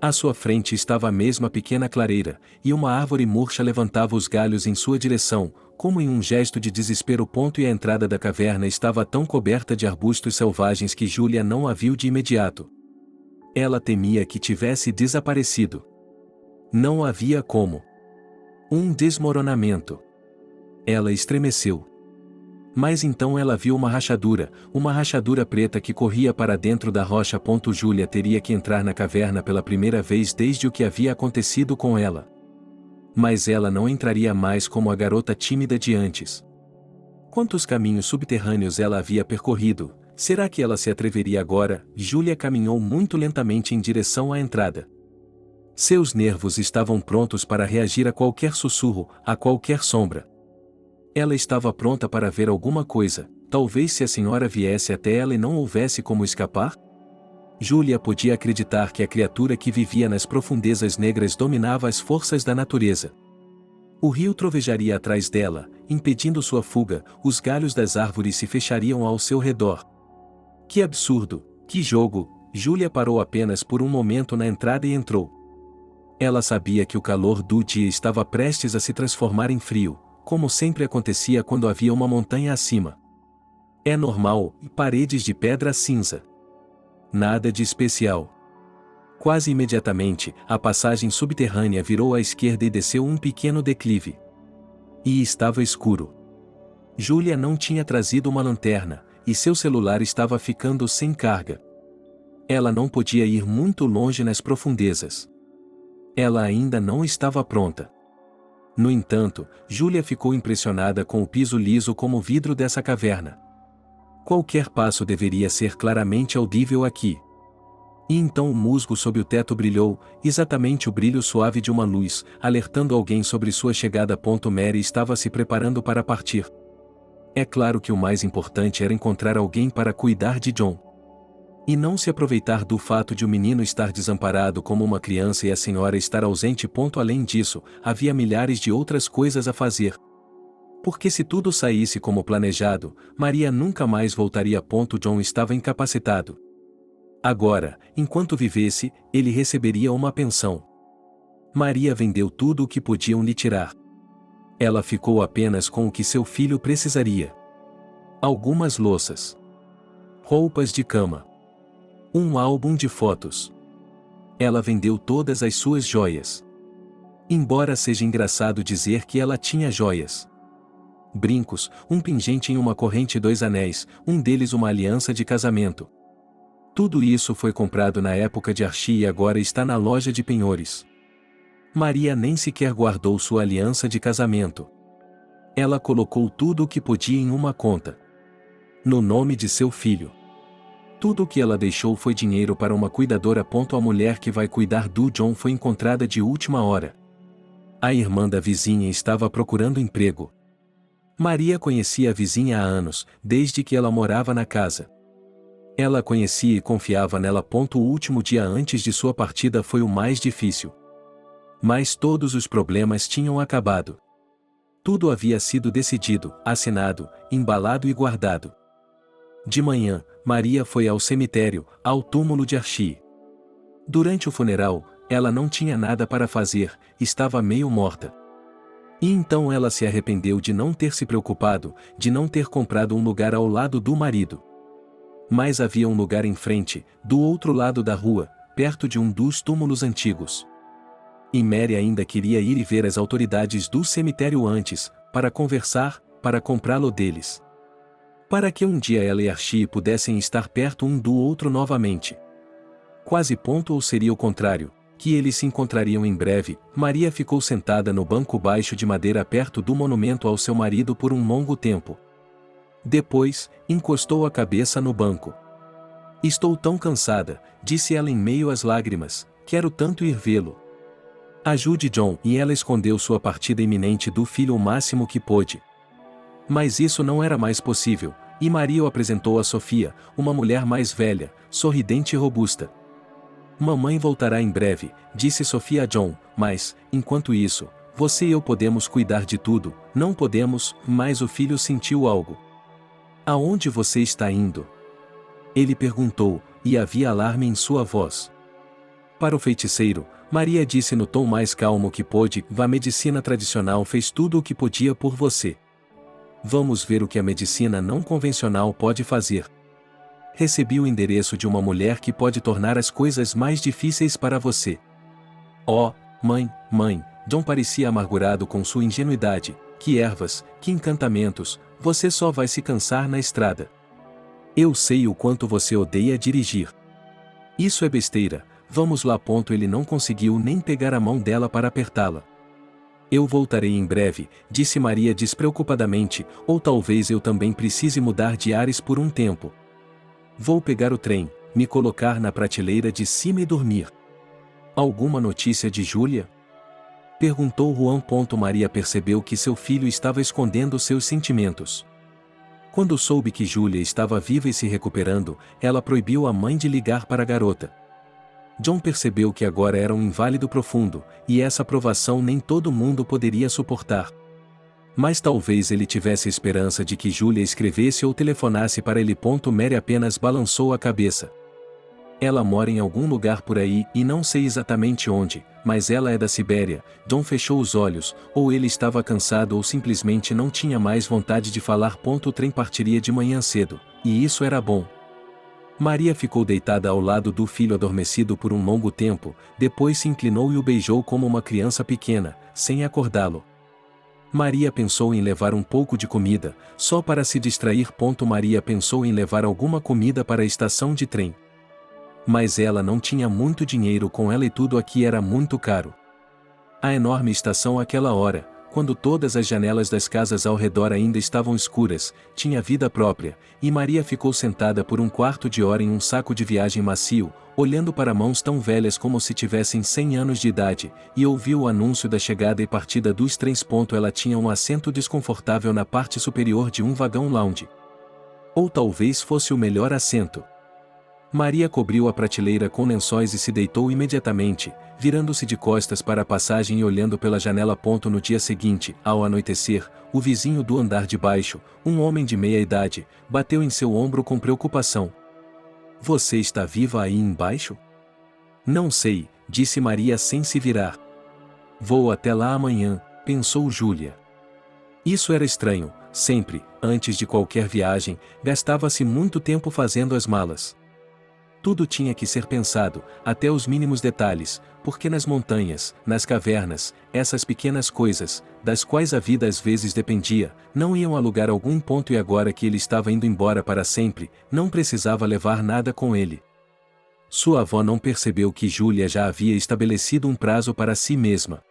À sua frente estava a mesma pequena clareira, e uma árvore murcha levantava os galhos em sua direção, como em um gesto de desespero. E a entrada da caverna estava tão coberta de arbustos selvagens que Júlia não a viu de imediato. Ela temia que tivesse desaparecido. Não havia como. Um desmoronamento. Ela estremeceu. Mas então ela viu uma rachadura preta que corria para dentro da rocha. Júlia teria que entrar na caverna pela primeira vez desde o que havia acontecido com ela. Mas ela não entraria mais como a garota tímida de antes. Quantos caminhos subterrâneos ela havia percorrido? Será que ela se atreveria agora? Júlia caminhou muito lentamente em direção à entrada. Seus nervos estavam prontos para reagir a qualquer sussurro, a qualquer sombra. Ela estava pronta para ver alguma coisa, talvez se a senhora viesse até ela e não houvesse como escapar? Júlia podia acreditar que a criatura que vivia nas profundezas negras dominava as forças da natureza. O rio trovejaria atrás dela, impedindo sua fuga, os galhos das árvores se fechariam ao seu redor. Que absurdo, que jogo! Júlia parou apenas por um momento na entrada e entrou. Ela sabia que o calor do dia estava prestes a se transformar em frio, como sempre acontecia quando havia uma montanha acima. É normal, paredes de pedra cinza. Nada de especial. Quase imediatamente, a passagem subterrânea virou à esquerda e desceu um pequeno declive. E estava escuro. Júlia não tinha trazido uma lanterna, e seu celular estava ficando sem carga. Ela não podia ir muito longe nas profundezas. Ela ainda não estava pronta. No entanto, Júlia ficou impressionada com o piso liso como vidro dessa caverna. Qualquer passo deveria ser claramente audível aqui. E então o musgo sob o teto brilhou, exatamente o brilho suave de uma luz, alertando alguém sobre sua chegada. Mary estava se preparando para partir. É claro que o mais importante era encontrar alguém para cuidar de John. E não se aproveitar do fato de o menino estar desamparado como uma criança e a senhora estar ausente. Além disso, havia milhares de outras coisas a fazer. Porque se tudo saísse como planejado, Maria nunca mais voltaria. John estava incapacitado. Agora, enquanto vivesse, ele receberia uma pensão. Maria vendeu tudo o que podiam lhe tirar. Ela ficou apenas com o que seu filho precisaria. Algumas louças. Roupas de cama. Um álbum de fotos. Ela vendeu todas as suas joias. Embora seja engraçado dizer que ela tinha joias. Brincos, um pingente em uma corrente e 2 anéis, um deles uma aliança de casamento. Tudo isso foi comprado na época de Archie e agora está na loja de penhores. Maria nem sequer guardou sua aliança de casamento. Ela colocou tudo o que podia em uma conta. No nome de seu filho. Tudo o que ela deixou foi dinheiro para uma cuidadora. A mulher que vai cuidar do John foi encontrada de última hora. A irmã da vizinha estava procurando emprego. Maria conhecia a vizinha há anos, desde que ela morava na casa. Ela a conhecia e confiava nela. O último dia antes de sua partida foi o mais difícil. Mas todos os problemas tinham acabado. Tudo havia sido decidido, assinado, embalado e guardado. De manhã, Maria foi ao cemitério, ao túmulo de Archie. Durante o funeral, ela não tinha nada para fazer, estava meio morta. E então ela se arrependeu de não ter se preocupado, de não ter comprado um lugar ao lado do marido. Mas havia um lugar em frente, do outro lado da rua, perto de um dos túmulos antigos. E Mary ainda queria ir e ver as autoridades do cemitério antes, para conversar, para comprá-lo deles. Para que um dia ela e Archie pudessem estar perto um do outro novamente. Quase. Ou seria o contrário, que eles se encontrariam em breve. Maria ficou sentada no banco baixo de madeira perto do monumento ao seu marido por um longo tempo. Depois, encostou a cabeça no banco. Estou tão cansada, disse ela em meio às lágrimas, quero tanto ir vê-lo. Ajude John. E ela escondeu sua partida iminente do filho o máximo que pôde. Mas isso não era mais possível, e Maria o apresentou a Sofia, uma mulher mais velha, sorridente e robusta. Mamãe voltará em breve, disse Sofia a John, mas, enquanto isso, você e eu podemos cuidar de tudo, não podemos, mas o filho sentiu algo. Aonde você está indo? Ele perguntou, e havia alarme em sua voz. Para o feiticeiro, Maria disse no tom mais calmo que pôde, a medicina tradicional fez tudo o que podia por você. Vamos ver o que a medicina não convencional pode fazer. Recebi o endereço de uma mulher que pode tornar as coisas mais difíceis para você. Oh, mãe, John parecia amargurado com sua ingenuidade. Que ervas, que encantamentos, você só vai se cansar na estrada. Eu sei o quanto você odeia dirigir. Isso é besteira, vamos lá. Ele não conseguiu nem pegar a mão dela para apertá-la. Eu voltarei em breve, disse Maria despreocupadamente, ou talvez eu também precise mudar de ares por um tempo. Vou pegar o trem, me colocar na prateleira de cima e dormir. Alguma notícia de Júlia? Perguntou Juan. Maria percebeu que seu filho estava escondendo seus sentimentos. Quando soube que Júlia estava viva e se recuperando, ela proibiu a mãe de ligar para a garota. John percebeu que agora era um inválido profundo, e essa provação nem todo mundo poderia suportar. Mas talvez ele tivesse esperança de que Júlia escrevesse ou telefonasse para ele. Mary apenas balançou a cabeça. Ela mora em algum lugar por aí e não sei exatamente onde, mas ela é da Sibéria. John fechou os olhos, ou ele estava cansado ou simplesmente não tinha mais vontade de falar. O trem partiria de manhã cedo, e isso era bom. Maria ficou deitada ao lado do filho adormecido por um longo tempo, depois se inclinou e o beijou como uma criança pequena, sem acordá-lo. Maria pensou em levar um pouco de comida, só para se distrair. Maria pensou em levar alguma comida para a estação de trem. Mas ela não tinha muito dinheiro com ela e tudo aqui era muito caro. A enorme estação àquela hora, quando todas as janelas das casas ao redor ainda estavam escuras, tinha vida própria, e Maria ficou sentada por um quarto de hora em um saco de viagem macio, olhando para mãos tão velhas como se tivessem 100 anos de idade, e ouviu o anúncio da chegada e partida dos trens. Ela tinha um assento desconfortável na parte superior de um vagão lounge. Ou talvez fosse o melhor assento. Maria cobriu a prateleira com lençóis e se deitou imediatamente, virando-se de costas para a passagem e olhando pela janela. No dia seguinte, ao anoitecer, o vizinho do andar de baixo, um homem de meia idade, bateu em seu ombro com preocupação. Você está viva aí embaixo? Não sei, disse Maria sem se virar. Vou até lá amanhã, pensou Júlia. Isso era estranho, sempre, antes de qualquer viagem, gastava-se muito tempo fazendo as malas. Tudo tinha que ser pensado, até os mínimos detalhes, porque nas montanhas, nas cavernas, essas pequenas coisas, das quais a vida às vezes dependia, não iam a lugar algum. E agora que ele estava indo embora para sempre, não precisava levar nada com ele. Sua avó não percebeu que Júlia já havia estabelecido um prazo para si mesma.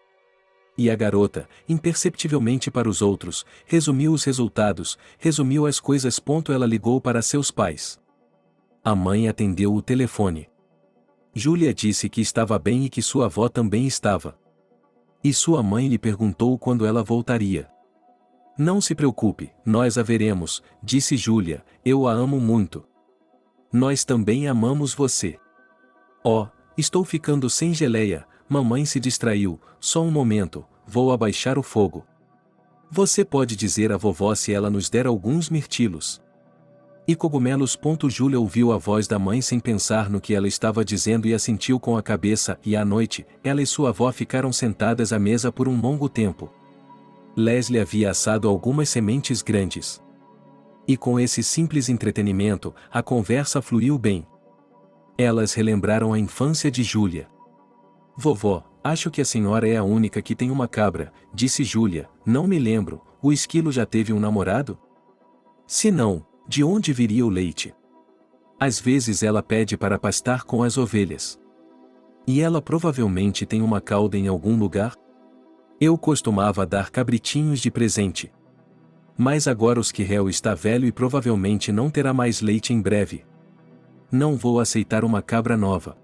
E a garota, imperceptivelmente para os outros, resumiu os resultados, resumiu as coisas. Ela ligou para seus pais. A mãe atendeu o telefone. Júlia disse que estava bem e que sua avó também estava. E sua mãe lhe perguntou quando ela voltaria. Não se preocupe, nós a veremos, disse Júlia, eu a amo muito. Nós também amamos você. Oh, estou ficando sem geleia, mamãe se distraiu, só um momento, vou abaixar o fogo. Você pode dizer à vovó se ela nos der alguns mirtilos. E cogumelos. Júlia ouviu a voz da mãe sem pensar no que ela estava dizendo e assentiu com a cabeça. E à noite, ela e sua avó ficaram sentadas à mesa por um longo tempo. Leslie havia assado algumas sementes grandes. E com esse simples entretenimento, a conversa fluiu bem. Elas relembraram a infância de Júlia. Vovó, acho que a senhora é a única que tem uma cabra, disse Júlia, não me lembro, o esquilo já teve um namorado? Se não, de onde viria o leite? Às vezes ela pede para pastar com as ovelhas. E ela provavelmente tem uma cauda em algum lugar? Eu costumava dar cabritinhos de presente. Mas agora o Squirrel está velho e provavelmente não terá mais leite em breve. Não vou aceitar uma cabra nova.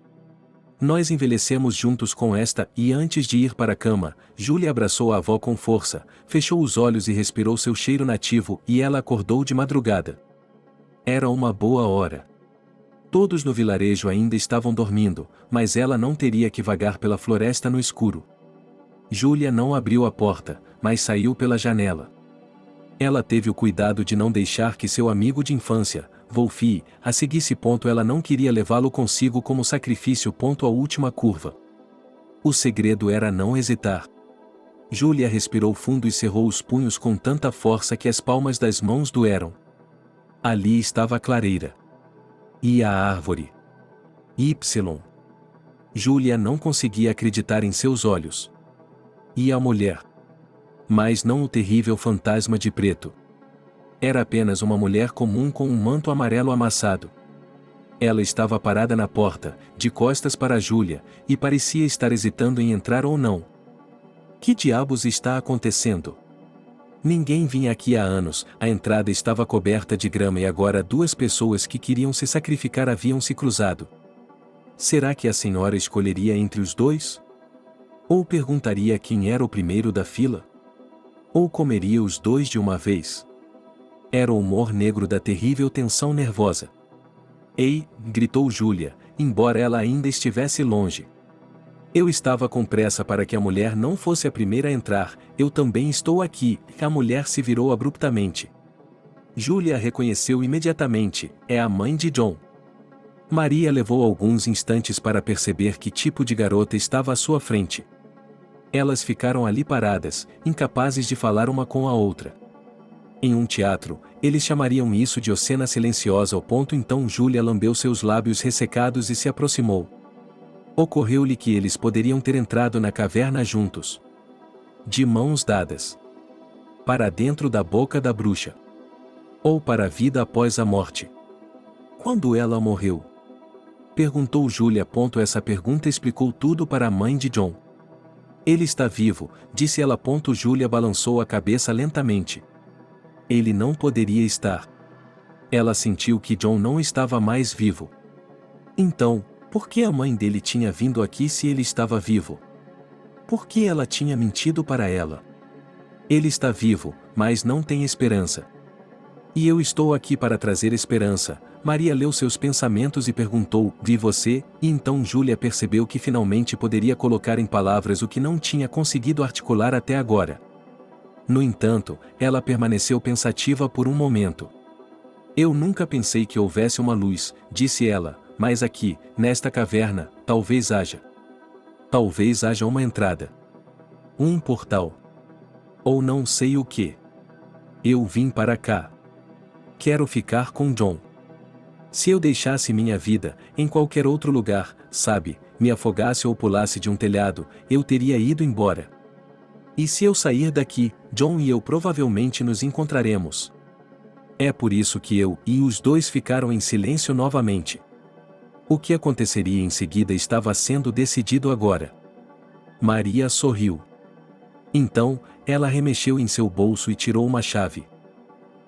Nós envelhecemos juntos com esta, e antes de ir para a cama, Júlia abraçou a avó com força, fechou os olhos e respirou seu cheiro nativo, e ela acordou de madrugada. Era uma boa hora. Todos no vilarejo ainda estavam dormindo, mas ela não teria que vagar pela floresta no escuro. Júlia não abriu a porta, mas saiu pela janela. Ela teve o cuidado de não deixar que seu amigo de infância, Wolfie, a seguisse. Ela não queria levá-lo consigo como sacrifício. A última curva. O segredo era não hesitar. Júlia respirou fundo e cerrou os punhos com tanta força que as palmas das mãos doeram. Ali estava a clareira. E a árvore. Y. Júlia não conseguia acreditar em seus olhos. E a mulher. Mas não o terrível fantasma de preto. Era apenas uma mulher comum com um manto amarelo amassado. Ela estava parada na porta, de costas para Júlia, e parecia estar hesitando em entrar ou não. Que diabos está acontecendo? Ninguém vinha aqui há anos, a entrada estava coberta de grama e agora duas pessoas que queriam se sacrificar haviam se cruzado. Será que a senhora escolheria entre os dois? Ou perguntaria quem era o primeiro da fila? Ou comeria os dois de uma vez? Era o humor negro da terrível tensão nervosa. Ei, gritou Júlia, embora ela ainda estivesse longe. Eu estava com pressa para que a mulher não fosse a primeira a entrar, eu também estou aqui. A mulher se virou abruptamente. Júlia a reconheceu imediatamente, é a mãe de John. Maria levou alguns instantes para perceber que tipo de garota estava à sua frente. Elas ficaram ali paradas, incapazes de falar uma com a outra. Em um teatro, eles chamariam isso de cena silenciosa. Então Júlia lambeu seus lábios ressecados e se aproximou. Ocorreu-lhe que eles poderiam ter entrado na caverna juntos. De mãos dadas. Para dentro da boca da bruxa. Ou para a vida após a morte. Quando ela morreu? Perguntou Júlia. Essa pergunta explicou tudo para a mãe de John. Ele está vivo, disse ela. Júlia balançou a cabeça lentamente. Ele não poderia estar. Ela sentiu que John não estava mais vivo. Então, por que a mãe dele tinha vindo aqui se ele estava vivo? Por que ela tinha mentido para ela? Ele está vivo, mas não tem esperança. E eu estou aqui para trazer esperança. Maria leu seus pensamentos e perguntou: vi você? E então Júlia percebeu que finalmente poderia colocar em palavras o que não tinha conseguido articular até agora. No entanto, ela permaneceu pensativa por um momento. Eu nunca pensei que houvesse uma luz, disse ela, mas aqui, nesta caverna, talvez haja. Talvez haja uma entrada. Um portal. Ou não sei o que. Eu vim para cá. Quero ficar com John. Se eu deixasse minha vida, em qualquer outro lugar, sabe, me afogasse ou pulasse de um telhado, eu teria ido embora. E se eu sair daqui, John e eu provavelmente nos encontraremos. É por isso que eu e os dois ficaram em silêncio novamente. O que aconteceria em seguida estava sendo decidido agora. Maria sorriu. Então, ela remexeu em seu bolso e tirou uma chave.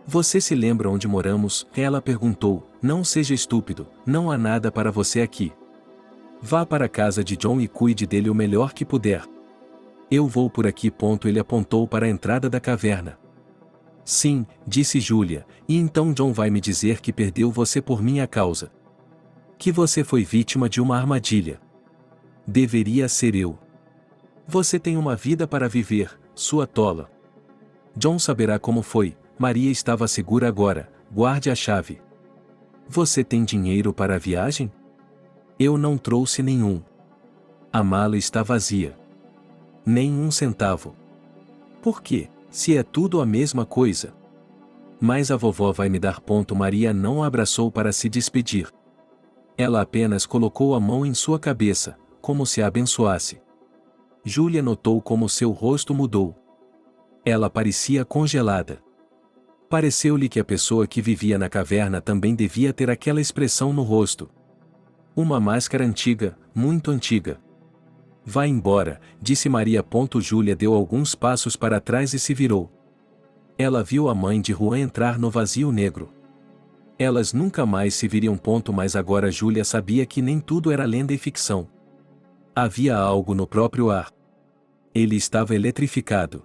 Você se lembra onde moramos? Ela perguntou. Não seja estúpido, não há nada para você aqui. Vá para a casa de John e cuide dele o melhor que puder. Eu vou por aqui. Ele apontou para a entrada da caverna. Sim, disse Júlia, e então John vai me dizer que perdeu você por minha causa. Que você foi vítima de uma armadilha. Deveria ser eu. Você tem uma vida para viver, sua tola. John saberá como foi. Maria estava segura agora. Guarde a chave. Você tem dinheiro para a viagem? Eu não trouxe nenhum. A mala está vazia. Nem um centavo. Por quê, se é tudo a mesma coisa? Mas a vovó vai me dar. Maria não a abraçou para se despedir. Ela apenas colocou a mão em sua cabeça, como se a abençoasse. Júlia notou como seu rosto mudou. Ela parecia congelada. Pareceu-lhe que a pessoa que vivia na caverna também devia ter aquela expressão no rosto. Uma máscara antiga, muito antiga. Vá embora, disse Maria. Júlia deu alguns passos para trás e se virou. Ela viu a mãe de Juan entrar no vazio negro. Elas nunca mais se viriam. Mas agora Júlia sabia que nem tudo era lenda e ficção. Havia algo no próprio ar. Ele estava eletrificado.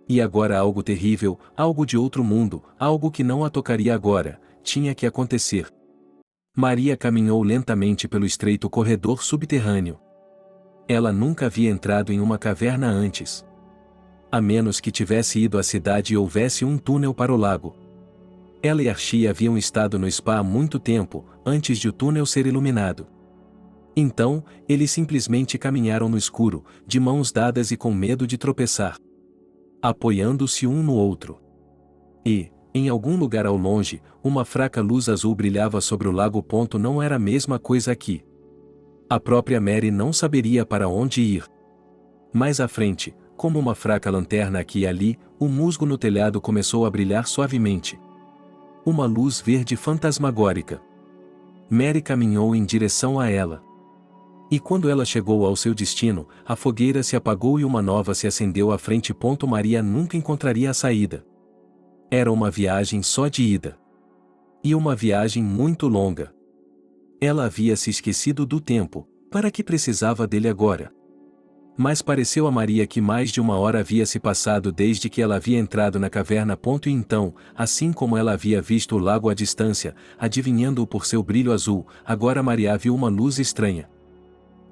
E agora algo terrível, algo de outro mundo, algo que não a tocaria agora, tinha que acontecer. Maria caminhou lentamente pelo estreito corredor subterrâneo. Ela nunca havia entrado em uma caverna antes. A menos que tivesse ido à cidade e houvesse um túnel para o lago. Ela e Archie haviam estado no spa há muito tempo, antes de o túnel ser iluminado. Então, eles simplesmente caminharam no escuro, de mãos dadas e com medo de tropeçar. Apoiando-se um no outro. E, em algum lugar ao longe, uma fraca luz azul brilhava sobre o lago. Não era a mesma coisa aqui. A própria Mary não saberia para onde ir. Mais à frente, como uma fraca lanterna aqui e ali, o musgo no telhado começou a brilhar suavemente. Uma luz verde fantasmagórica. Mary caminhou em direção a ela. E quando ela chegou ao seu destino, a fogueira se apagou e uma nova se acendeu à frente. Maria nunca encontraria a saída. Era uma viagem só de ida. E uma viagem muito longa. Ela havia se esquecido do tempo, para que precisava dele agora? Mas pareceu a Maria que mais de uma hora havia se passado desde que ela havia entrado na caverna. E então, assim como ela havia visto o lago à distância, adivinhando-o por seu brilho azul, agora Maria viu uma luz estranha.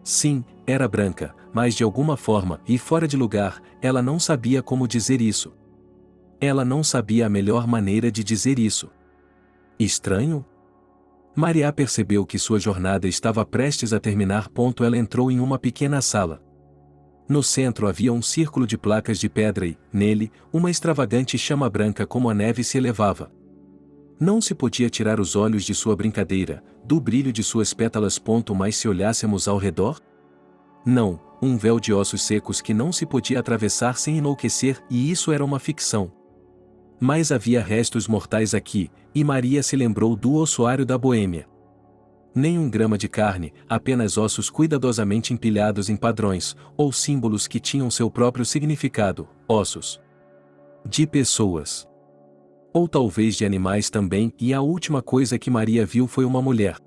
Sim, era branca, mas de alguma forma, e fora de lugar, ela não sabia como dizer isso. Ela não sabia a melhor maneira de dizer isso. Estranho? Maria percebeu que sua jornada estava prestes a terminar. Ela entrou em uma pequena sala. No centro havia um círculo de placas de pedra e, nele, uma extravagante chama branca como a neve se elevava. Não se podia tirar os olhos de sua brincadeira, do brilho de suas pétalas. Mas se olhássemos ao redor? Não, um véu de ossos secos que não se podia atravessar sem enlouquecer, e isso era uma ficção. Mas havia restos mortais aqui, e Maria se lembrou do ossuário da Boêmia. Nem um grama de carne, apenas ossos cuidadosamente empilhados em padrões, ou símbolos que tinham seu próprio significado, ossos de pessoas. Ou talvez de animais também, e a última coisa que Maria viu foi uma mulher.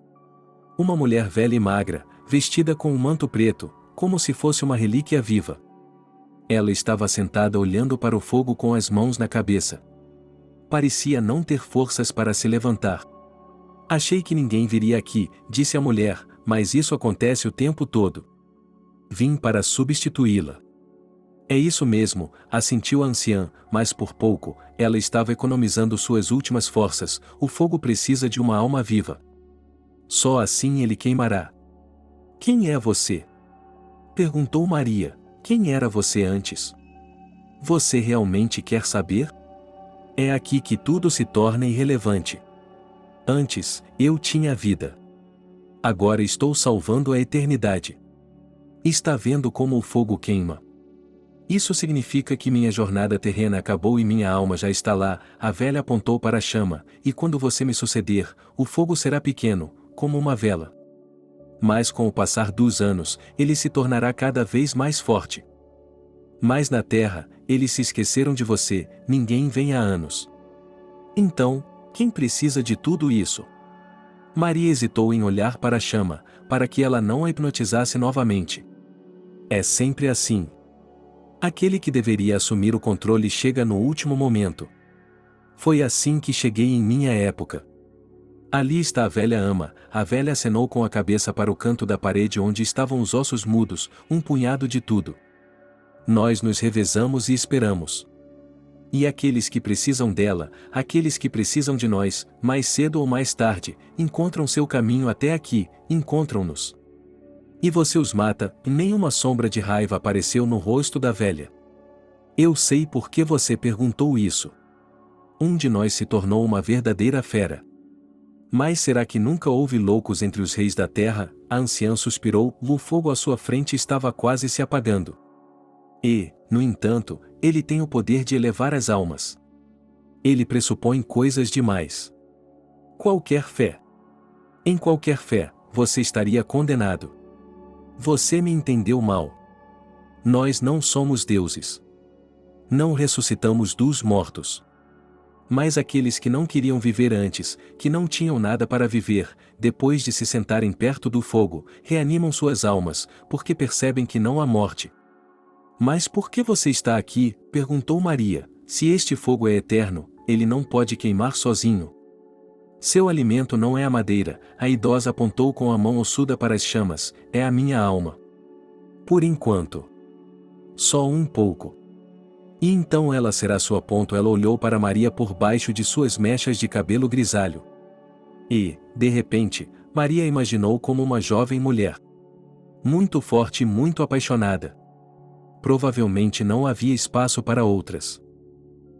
Uma mulher velha e magra, vestida com um manto preto, como se fosse uma relíquia viva. Ela estava sentada olhando para o fogo com as mãos na cabeça. Parecia não ter forças para se levantar. Achei que ninguém viria aqui, disse a mulher, mas isso acontece o tempo todo. Vim para substituí-la. É isso mesmo, assentiu a anciã, mas por pouco, ela estava economizando suas últimas forças, o fogo precisa de uma alma viva. Só assim ele queimará. Quem é você? Perguntou Maria. Quem era você antes? Você realmente quer saber? É aqui que tudo se torna irrelevante. Antes, eu tinha vida. Agora estou salvando a eternidade. Está vendo como o fogo queima? Isso significa que minha jornada terrena acabou e minha alma já está lá, a velha apontou para a chama, e quando você me suceder, o fogo será pequeno, como uma vela. Mas com o passar dos anos, ele se tornará cada vez mais forte. Mas na terra, eles se esqueceram de você, ninguém vem há anos. Então, quem precisa de tudo isso? Maria hesitou em olhar para a chama, para que ela não a hipnotizasse novamente. É sempre assim. Aquele que deveria assumir o controle chega no último momento. Foi assim que cheguei em minha época. Ali está a velha ama, a velha acenou com a cabeça para o canto da parede onde estavam os ossos mudos, um punhado de tudo. Nós nos revezamos e esperamos. E aqueles que precisam dela, aqueles que precisam de nós, mais cedo ou mais tarde, encontram seu caminho até aqui, encontram-nos. E você os mata, e nenhuma sombra de raiva apareceu no rosto da velha. Eu sei por que você perguntou isso. Um de nós se tornou uma verdadeira fera. Mas será que nunca houve loucos entre os reis da terra? A anciã suspirou, o fogo à sua frente estava quase se apagando. E, no entanto, ele tem o poder de elevar as almas. Ele pressupõe coisas demais. Qualquer fé. Em qualquer fé, você estaria condenado. Você me entendeu mal. Nós não somos deuses. Não ressuscitamos dos mortos. Mas aqueles que não queriam viver antes, que não tinham nada para viver, depois de se sentarem perto do fogo, reanimam suas almas, porque percebem que não há morte. Mas por que você está aqui? Perguntou Maria. Se este fogo é eterno, ele não pode queimar sozinho. Seu alimento não é a madeira, a idosa apontou com a mão ossuda para as chamas, é a minha alma. Por enquanto. Só um pouco. E então ela será sua. Ela olhou para Maria por baixo de suas mechas de cabelo grisalho. E, de repente, Maria imaginou como uma jovem mulher. Muito forte e muito apaixonada. Provavelmente não havia espaço para outras.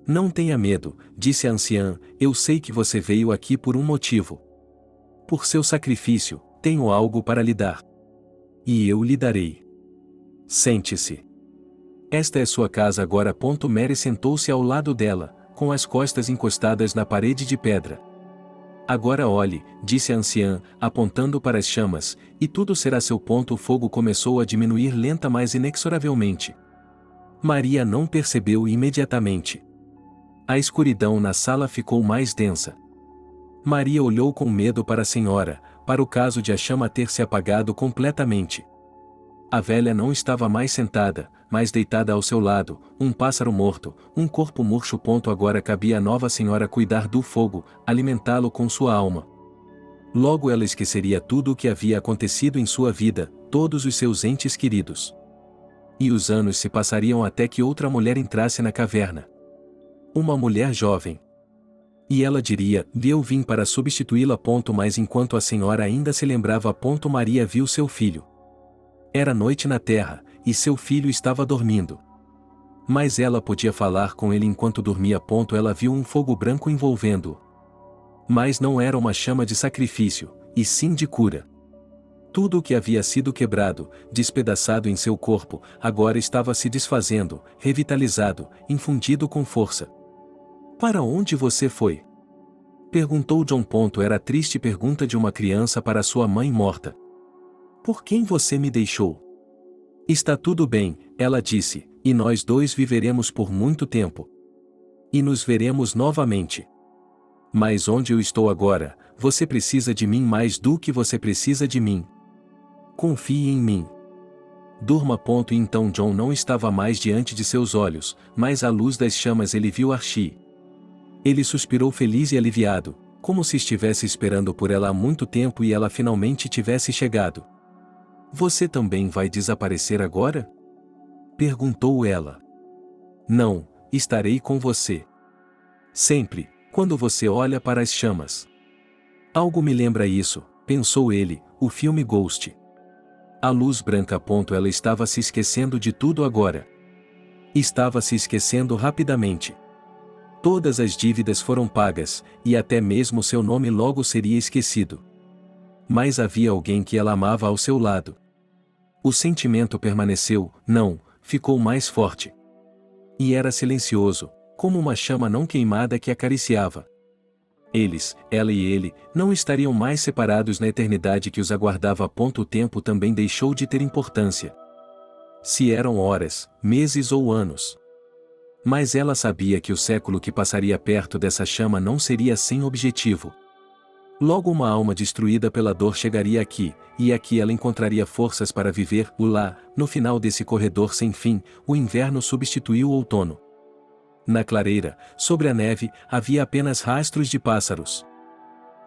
Não tenha medo, disse a anciã, eu sei que você veio aqui por um motivo. Por seu sacrifício, tenho algo para lhe dar. E eu lhe darei. Sente-se. Esta é sua casa agora. Mary sentou-se ao lado dela, com as costas encostadas na parede de pedra. Agora olhe, disse a anciã, apontando para as chamas, e tudo será seu. O fogo começou a diminuir lenta mas inexoravelmente. Maria não percebeu imediatamente. A escuridão na sala ficou mais densa. Maria olhou com medo para a senhora, para o caso de a chama ter se apagado completamente. A velha não estava mais sentada, mas deitada ao seu lado, um pássaro morto, um corpo murcho. Agora cabia à nova senhora cuidar do fogo, alimentá-lo com sua alma. Logo ela esqueceria tudo o que havia acontecido em sua vida, todos os seus entes queridos. E os anos se passariam até que outra mulher entrasse na caverna. Uma mulher jovem. E ela diria, eu vim para substituí-la. Mas enquanto a senhora ainda se lembrava. Maria viu seu filho. Era noite na terra, e seu filho estava dormindo. Mas ela podia falar com ele enquanto dormia. Ela viu um fogo branco envolvendo-o. Mas não era uma chama de sacrifício, e sim de cura. Tudo o que havia sido quebrado, despedaçado em seu corpo, agora estava se desfazendo, revitalizado, infundido com força. Para onde você foi? Perguntou John. Era a triste pergunta de uma criança para sua mãe morta. Por quem você me deixou? Está tudo bem, ela disse, e nós dois viveremos por muito tempo. E nos veremos novamente. Mas onde eu estou agora, você precisa de mim mais do que você precisa de mim. Confie em mim. Durma. E então John não estava mais diante de seus olhos, mas à luz das chamas ele viu Archie. Ele suspirou feliz e aliviado, como se estivesse esperando por ela há muito tempo e ela finalmente tivesse chegado. Você também vai desaparecer agora? Perguntou ela. Não, estarei com você. Sempre, quando você olha para as chamas. Algo me lembra isso, pensou ele, o filme Ghost. A luz branca. Ela estava se esquecendo de tudo agora. Estava se esquecendo rapidamente. Todas as dívidas foram pagas, e até mesmo seu nome logo seria esquecido. Mas havia alguém que ela amava ao seu lado. O sentimento permaneceu, não, ficou mais forte. E era silencioso, como uma chama não queimada que acariciava. Eles, ela e ele, não estariam mais separados na eternidade que os aguardava. O tempo também deixou de ter importância. Se eram horas, meses ou anos. Mas ela sabia que o século que passaria perto dessa chama não seria sem objetivo. Logo uma alma destruída pela dor chegaria aqui, e aqui ela encontraria forças para viver. Lá, no final desse corredor sem fim, o inverno substituiu o outono. Na clareira, sobre a neve, havia apenas rastros de pássaros.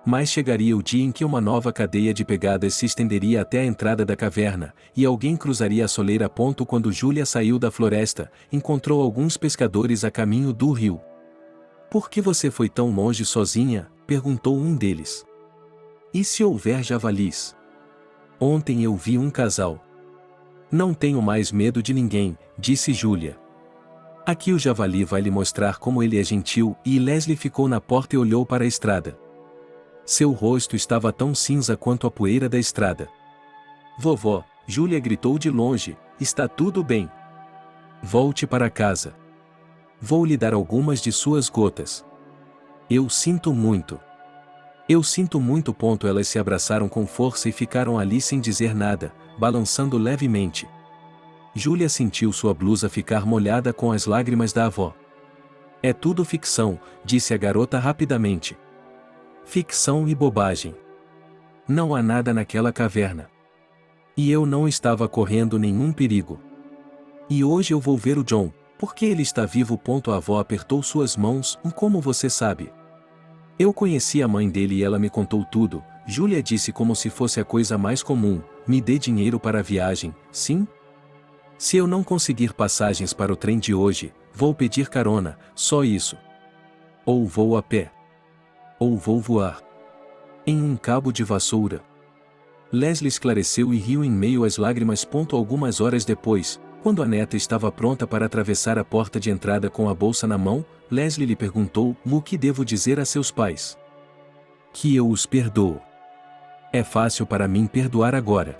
Mas chegaria o dia em que uma nova cadeia de pegadas se estenderia até a entrada da caverna, e alguém cruzaria a soleira. Quando Julia saiu da floresta, encontrou alguns pescadores a caminho do rio. Por que você foi tão longe sozinha? Perguntou um deles. E se houver javalis? Ontem eu vi um casal. Não tenho mais medo de ninguém, disse Julia. Aqui o javali vai lhe mostrar como ele é gentil. E Leslie ficou na porta e olhou para a estrada. Seu rosto estava tão cinza quanto a poeira da estrada. Vovó, Julia gritou de longe, está tudo bem. Volte para casa. Vou lhe dar algumas de suas gotas. Eu sinto muito. Eu sinto muito. Elas se abraçaram com força e ficaram ali sem dizer nada, balançando levemente. Julia sentiu sua blusa ficar molhada com as lágrimas da avó. É tudo ficção, disse a garota rapidamente. Ficção e bobagem. Não há nada naquela caverna. E eu não estava correndo nenhum perigo. E hoje eu vou ver o John, porque ele está vivo. A avó apertou suas mãos. Como você sabe? Eu conheci a mãe dele e ela me contou tudo. Julia disse como se fosse a coisa mais comum. Me dê dinheiro para a viagem, sim? Se eu não conseguir passagens para o trem de hoje, vou pedir carona, só isso. Ou vou a pé. Ou vou voar. Em um cabo de vassoura. Leslie esclareceu e riu em meio às lágrimas. Algumas horas depois, quando a neta estava pronta para atravessar a porta de entrada com a bolsa na mão, Leslie lhe perguntou: o que devo dizer a seus pais? Que eu os perdoo. É fácil para mim perdoar agora.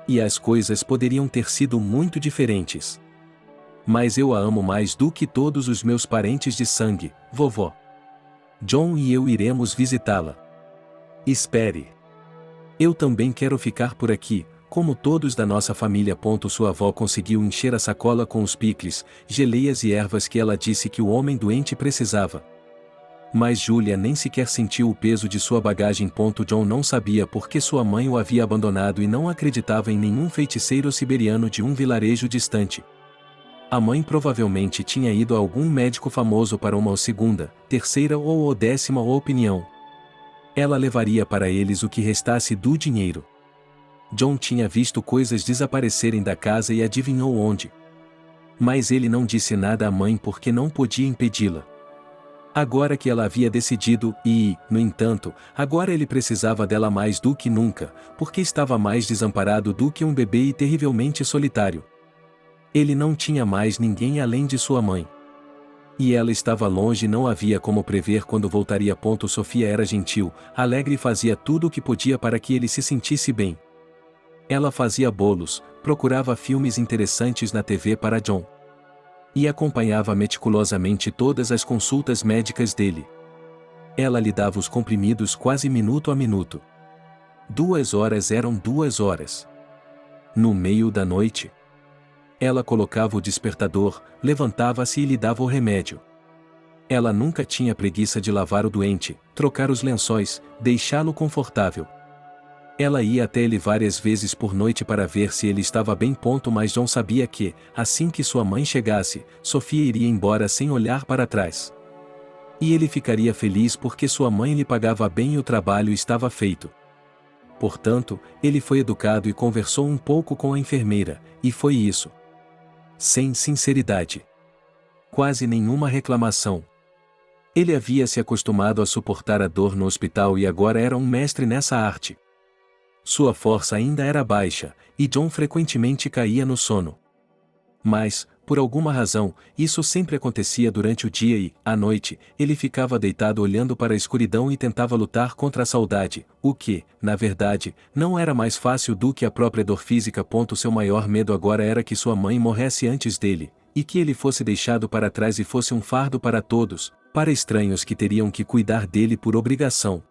E as coisas poderiam ter sido muito diferentes. Mas eu a amo mais do que todos os meus parentes de sangue, vovó. John e eu iremos visitá-la. Espere. Eu também quero ficar por aqui, como todos da nossa família. Sua avó conseguiu encher a sacola com os picles, geleias e ervas que ela disse que o homem doente precisava. Mas Julia nem sequer sentiu o peso de sua bagagem. John não sabia por que sua mãe o havia abandonado e não acreditava em nenhum feiticeiro siberiano de um vilarejo distante. A mãe provavelmente tinha ido a algum médico famoso para uma segunda, terceira ou 10ª opinião. Ela levaria para eles o que restasse do dinheiro. John tinha visto coisas desaparecerem da casa e adivinhou onde. Mas ele não disse nada à mãe porque não podia impedi-la. Agora que ela havia decidido e, no entanto, agora ele precisava dela mais do que nunca, porque estava mais desamparado do que um bebê e terrivelmente solitário. Ele não tinha mais ninguém além de sua mãe. E ela estava longe e não havia como prever quando voltaria. Sofia era gentil, alegre e fazia tudo o que podia para que ele se sentisse bem. Ela fazia bolos, procurava filmes interessantes na TV para John. E acompanhava meticulosamente todas as consultas médicas dele. Ela lhe dava os comprimidos quase minuto a minuto. 2 horas eram 2 horas. No meio da noite, ela colocava o despertador, levantava-se e lhe dava o remédio. Ela nunca tinha preguiça de lavar o doente, trocar os lençóis, deixá-lo confortável. Ela ia até ele várias vezes por noite para ver se ele estava bem. Mas John sabia que, assim que sua mãe chegasse, Sofia iria embora sem olhar para trás. E ele ficaria feliz porque sua mãe lhe pagava bem e o trabalho estava feito. Portanto, ele foi educado e conversou um pouco com a enfermeira, e foi isso. Sem sinceridade. Quase nenhuma reclamação. Ele havia se acostumado a suportar a dor no hospital e agora era um mestre nessa arte. Sua força ainda era baixa, e John frequentemente caía no sono. Mas, por alguma razão, isso sempre acontecia durante o dia e, à noite, ele ficava deitado olhando para a escuridão e tentava lutar contra a saudade, o que, na verdade, não era mais fácil do que a própria dor física. Seu maior medo agora era que sua mãe morresse antes dele, e que ele fosse deixado para trás e fosse um fardo para todos, para estranhos que teriam que cuidar dele por obrigação.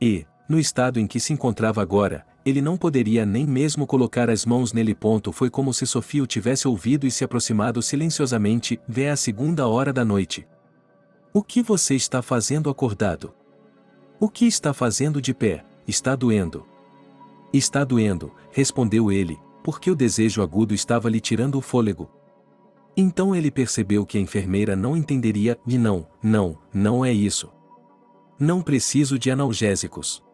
E, no estado em que se encontrava agora, ele não poderia nem mesmo colocar as mãos nele. Foi como se Sofia o tivesse ouvido e se aproximado silenciosamente. Vê a 2ª da noite. O que você está fazendo acordado? O que está fazendo de pé? Está doendo. Está doendo, respondeu ele, porque o desejo agudo estava lhe tirando o fôlego. Então ele percebeu que a enfermeira não entenderia. E não é isso. Não preciso de analgésicos.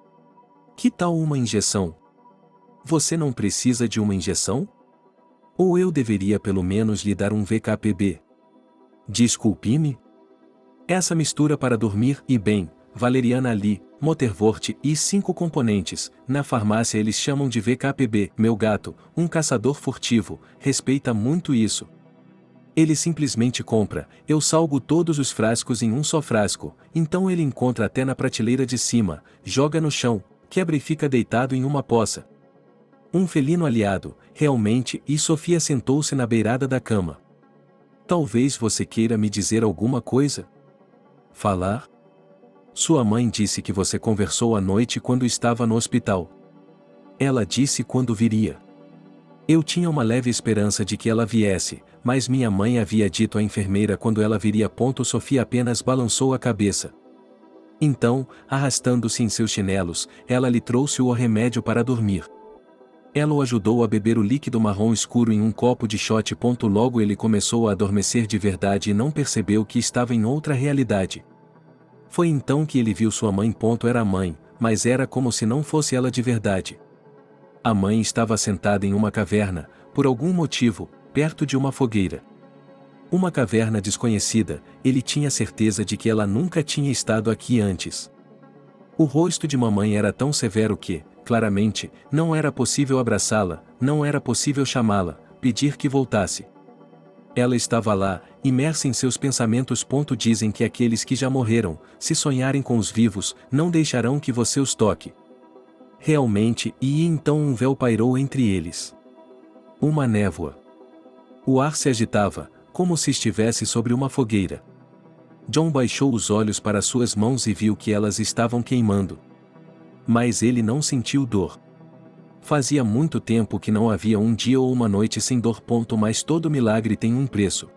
Que tal uma injeção? Você não precisa de uma injeção? Ou eu deveria pelo menos lhe dar um VKPB? Desculpe-me? Essa mistura para dormir e bem, valeriana ali, Motervort e 5 componentes, na farmácia eles chamam de VKPB. Meu gato, um caçador furtivo, respeita muito isso. Ele simplesmente compra, eu salgo todos os frascos em um só frasco, então ele encontra até na prateleira de cima, joga no chão, quebra e fica deitado em uma poça. Um felino aliado, realmente, e Sofia sentou-se na beirada da cama. Talvez você queira me dizer alguma coisa? Falar? Sua mãe disse que você conversou à noite quando estava no hospital. Ela disse quando viria. Eu tinha uma leve esperança de que ela viesse, mas minha mãe havia dito à enfermeira quando ela viria. Sofia apenas balançou a cabeça. Então, arrastando-se em seus chinelos, ela lhe trouxe o remédio para dormir. Ela o ajudou a beber o líquido marrom escuro em um copo de shot. Logo ele começou a adormecer de verdade e não percebeu que estava em outra realidade. Foi então que ele viu sua mãe. Era a mãe, mas era como se não fosse ela de verdade. A mãe estava sentada em uma caverna, por algum motivo, perto de uma fogueira. Uma caverna desconhecida, ele tinha certeza de que ela nunca tinha estado aqui antes. O rosto de mamãe era tão severo que, claramente, não era possível abraçá-la, não era possível chamá-la, pedir que voltasse. Ela estava lá, imersa em seus pensamentos. Dizem que aqueles que já morreram, se sonharem com os vivos, não deixarão que você os toque. Realmente, e então um véu pairou entre eles. Uma névoa. O ar se agitava, como se estivesse sobre uma fogueira. John baixou os olhos para suas mãos e viu que elas estavam queimando. Mas ele não sentiu dor. Fazia muito tempo que não havia um dia ou uma noite sem dor. Mas todo milagre tem um preço.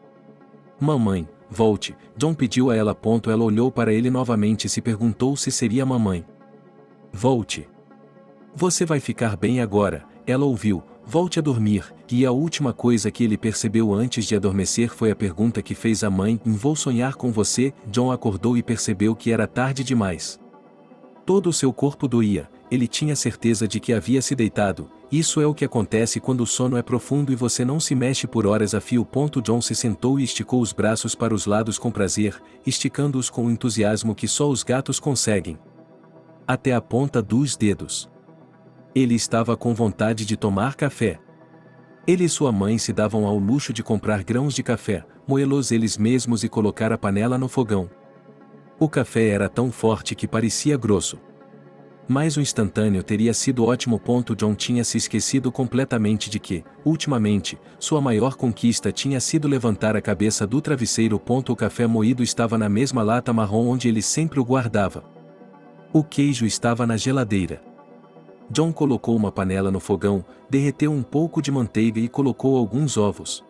Mamãe, volte, John pediu a ela. Ela olhou para ele novamente e se perguntou se seria mamãe. Volte. Você vai ficar bem agora, ela ouviu. Volte a dormir, e a última coisa que ele percebeu antes de adormecer foi a pergunta que fez a mãe: vou sonhar com você? John acordou e percebeu que era tarde demais. Todo o seu corpo doía, ele tinha certeza de que havia se deitado. Isso é o que acontece quando o sono é profundo e você não se mexe por horas a fio. John se sentou e esticou os braços para os lados com prazer, esticando-os com o entusiasmo que só os gatos conseguem. Até a ponta dos dedos. Ele estava com vontade de tomar café. Ele e sua mãe se davam ao luxo de comprar grãos de café, moê-los eles mesmos e colocar a panela no fogão. O café era tão forte que parecia grosso. Mas o instantâneo teria sido ótimo. John tinha se esquecido completamente de que, ultimamente, sua maior conquista tinha sido levantar a cabeça do travesseiro. O café moído estava na mesma lata marrom onde ele sempre o guardava. O queijo estava na geladeira. John colocou uma panela no fogão, derreteu um pouco de manteiga e colocou alguns ovos.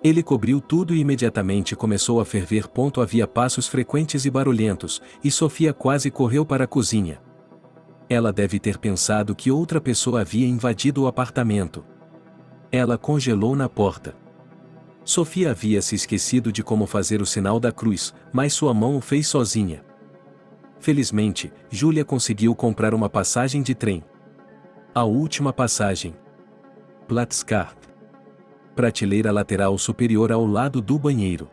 Ele cobriu tudo e imediatamente começou a ferver. Havia passos frequentes e barulhentos, e Sofia quase correu para a cozinha. Ela deve ter pensado que outra pessoa havia invadido o apartamento. Ela congelou na porta. Sofia havia se esquecido de como fazer o sinal da cruz, mas sua mão o fez sozinha. Felizmente, Julia conseguiu comprar uma passagem de trem. A última passagem. Platzkart. Prateleira lateral superior ao lado do banheiro.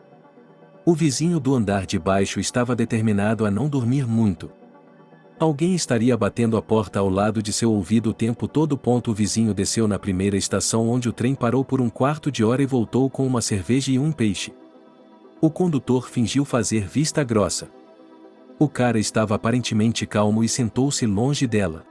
O vizinho do andar de baixo estava determinado a não dormir muito. Alguém estaria batendo a porta ao lado de seu ouvido o tempo todo. O vizinho desceu na primeira estação onde o trem parou por um quarto de hora e voltou com uma cerveja e um peixe. O condutor fingiu fazer vista grossa. O cara estava aparentemente calmo e sentou-se longe dela.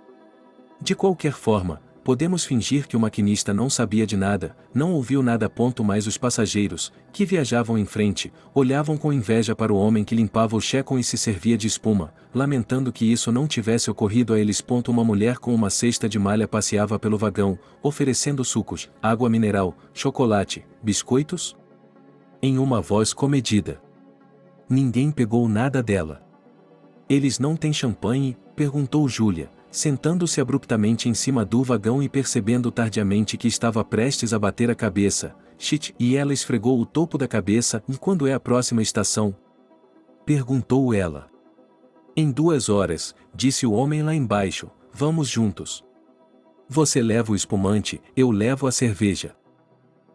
De qualquer forma, podemos fingir que o maquinista não sabia de nada, não ouviu nada. Mas os passageiros, que viajavam em frente, olhavam com inveja para o homem que limpava o chão e se servia de espuma, lamentando que isso não tivesse ocorrido a eles. Uma mulher com uma cesta de malha passeava pelo vagão, oferecendo sucos, água mineral, chocolate, biscoitos. Em uma voz comedida. Ninguém pegou nada dela. Eles não têm champanhe? Perguntou Julia, sentando-se abruptamente em cima do vagão e percebendo tardiamente que estava prestes a bater a cabeça. Shit, e ela esfregou o topo da cabeça. E quando é a próxima estação? Perguntou ela. Em 2 horas, disse o homem lá embaixo, vamos juntos. Você leva o espumante, eu levo a cerveja.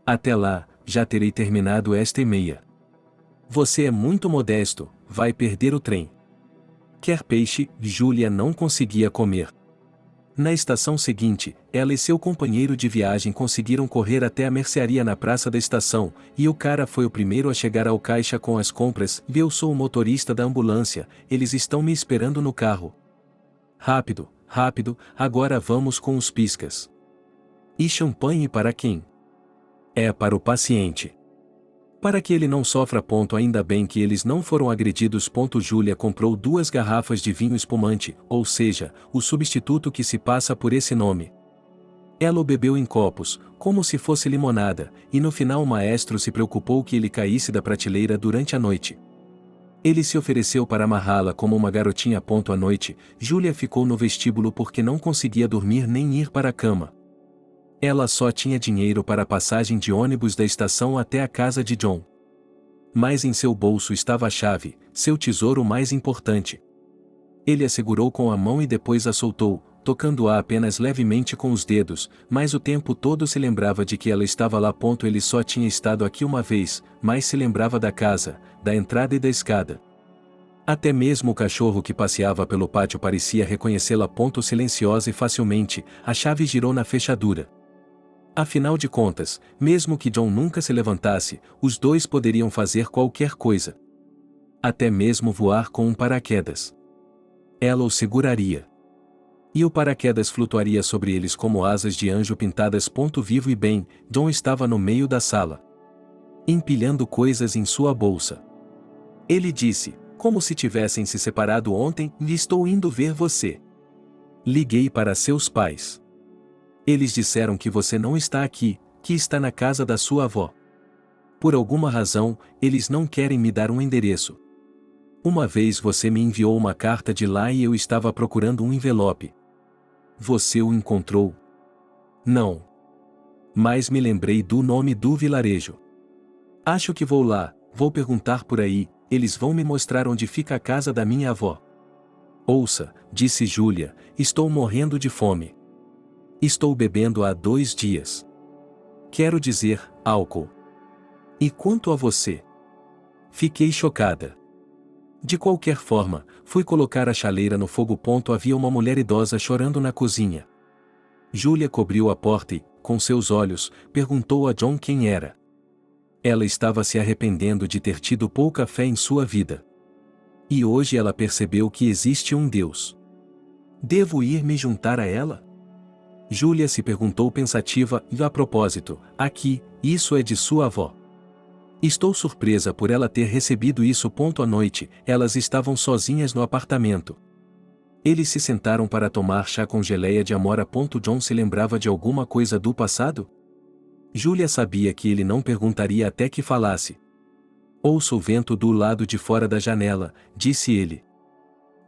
Até lá, já terei terminado esta e-mail. Você é muito modesto, vai perder o trem. Quer peixe? Julia não conseguia comer. Na estação seguinte, ela e seu companheiro de viagem conseguiram correr até a mercearia na praça da estação, e o cara foi o primeiro a chegar ao caixa com as compras. Eu sou o motorista da ambulância, eles estão me esperando no carro. Rápido, rápido, agora vamos com os piscas. E champanhe para quem? É para o paciente. Para que ele não sofra. Ainda bem que eles não foram agredidos. Julia comprou 2 garrafas de vinho espumante, ou seja, o substituto que se passa por esse nome. Ela o bebeu em copos, como se fosse limonada, e no final o maestro se preocupou que ele caísse da prateleira durante a noite. Ele se ofereceu para amarrá-la como uma garotinha. À noite, Julia ficou no vestíbulo porque não conseguia dormir nem ir para a cama. Ela só tinha dinheiro para a passagem de ônibus da estação até a casa de John. Mas em seu bolso estava a chave, seu tesouro mais importante. Ele a segurou com a mão e depois a soltou, tocando-a apenas levemente com os dedos, mas o tempo todo se lembrava de que ela estava lá. Ele só tinha estado aqui uma vez, mas se lembrava da casa, da entrada e da escada. Até mesmo o cachorro que passeava pelo pátio parecia reconhecê-la. Silenciosa e facilmente, a chave girou na fechadura. Afinal de contas, mesmo que John nunca se levantasse, os dois poderiam fazer qualquer coisa. Até mesmo voar com um paraquedas. Ela o seguraria. E o paraquedas flutuaria sobre eles como asas de anjo pintadas. Vivo e bem, John estava no meio da sala, empilhando coisas em sua bolsa. Ele disse, como se tivessem se separado ontem, estou indo ver você. Liguei para seus pais. Eles disseram que você não está aqui, que está na casa da sua avó. Por alguma razão, eles não querem me dar um endereço. Uma vez você me enviou uma carta de lá e eu estava procurando um envelope. Você o encontrou? Não. Mas me lembrei do nome do vilarejo. Acho que vou lá, vou perguntar por aí, eles vão me mostrar onde fica a casa da minha avó. Ouça, disse Julia, estou morrendo de fome. Estou bebendo há 2 dias. Quero dizer, álcool. E quanto a você? Fiquei chocada. De qualquer forma, fui colocar a chaleira no fogo. Havia uma mulher idosa chorando na cozinha. Julia cobriu a porta e, com seus olhos, perguntou a John quem era. Ela estava se arrependendo de ter tido pouca fé em sua vida. E hoje ela percebeu que existe um Deus. Devo ir me juntar a ela? Júlia se perguntou pensativa, e a propósito, aqui, isso é de sua avó. Estou surpresa por ela ter recebido isso. À noite, elas estavam sozinhas no apartamento. Eles se sentaram para tomar chá com geleia de amora. John se lembrava de alguma coisa do passado? Júlia sabia que ele não perguntaria até que falasse. Ouço o vento do lado de fora da janela, disse ele.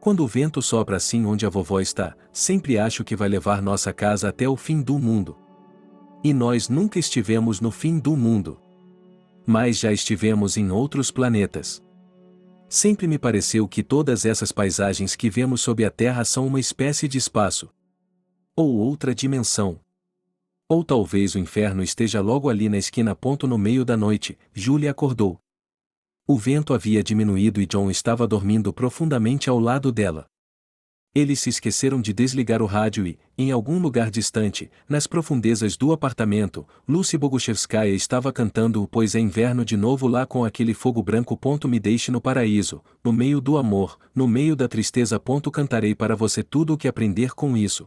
Quando o vento sopra assim onde a vovó está, sempre acho que vai levar nossa casa até o fim do mundo. E nós nunca estivemos no fim do mundo. Mas já estivemos em outros planetas. Sempre me pareceu que todas essas paisagens que vemos sob a Terra são uma espécie de espaço. Ou outra dimensão. Ou talvez o inferno esteja logo ali na esquina. No meio da noite, Júlia acordou. O vento havia diminuído e John estava dormindo profundamente ao lado dela. Eles se esqueceram de desligar o rádio e, em algum lugar distante, nas profundezas do apartamento, Lucy Boguchevskaya estava cantando Pois é inverno de novo lá com aquele fogo branco. Me deixe no paraíso, no meio do amor, no meio da tristeza. Cantarei para você tudo o que aprender com isso.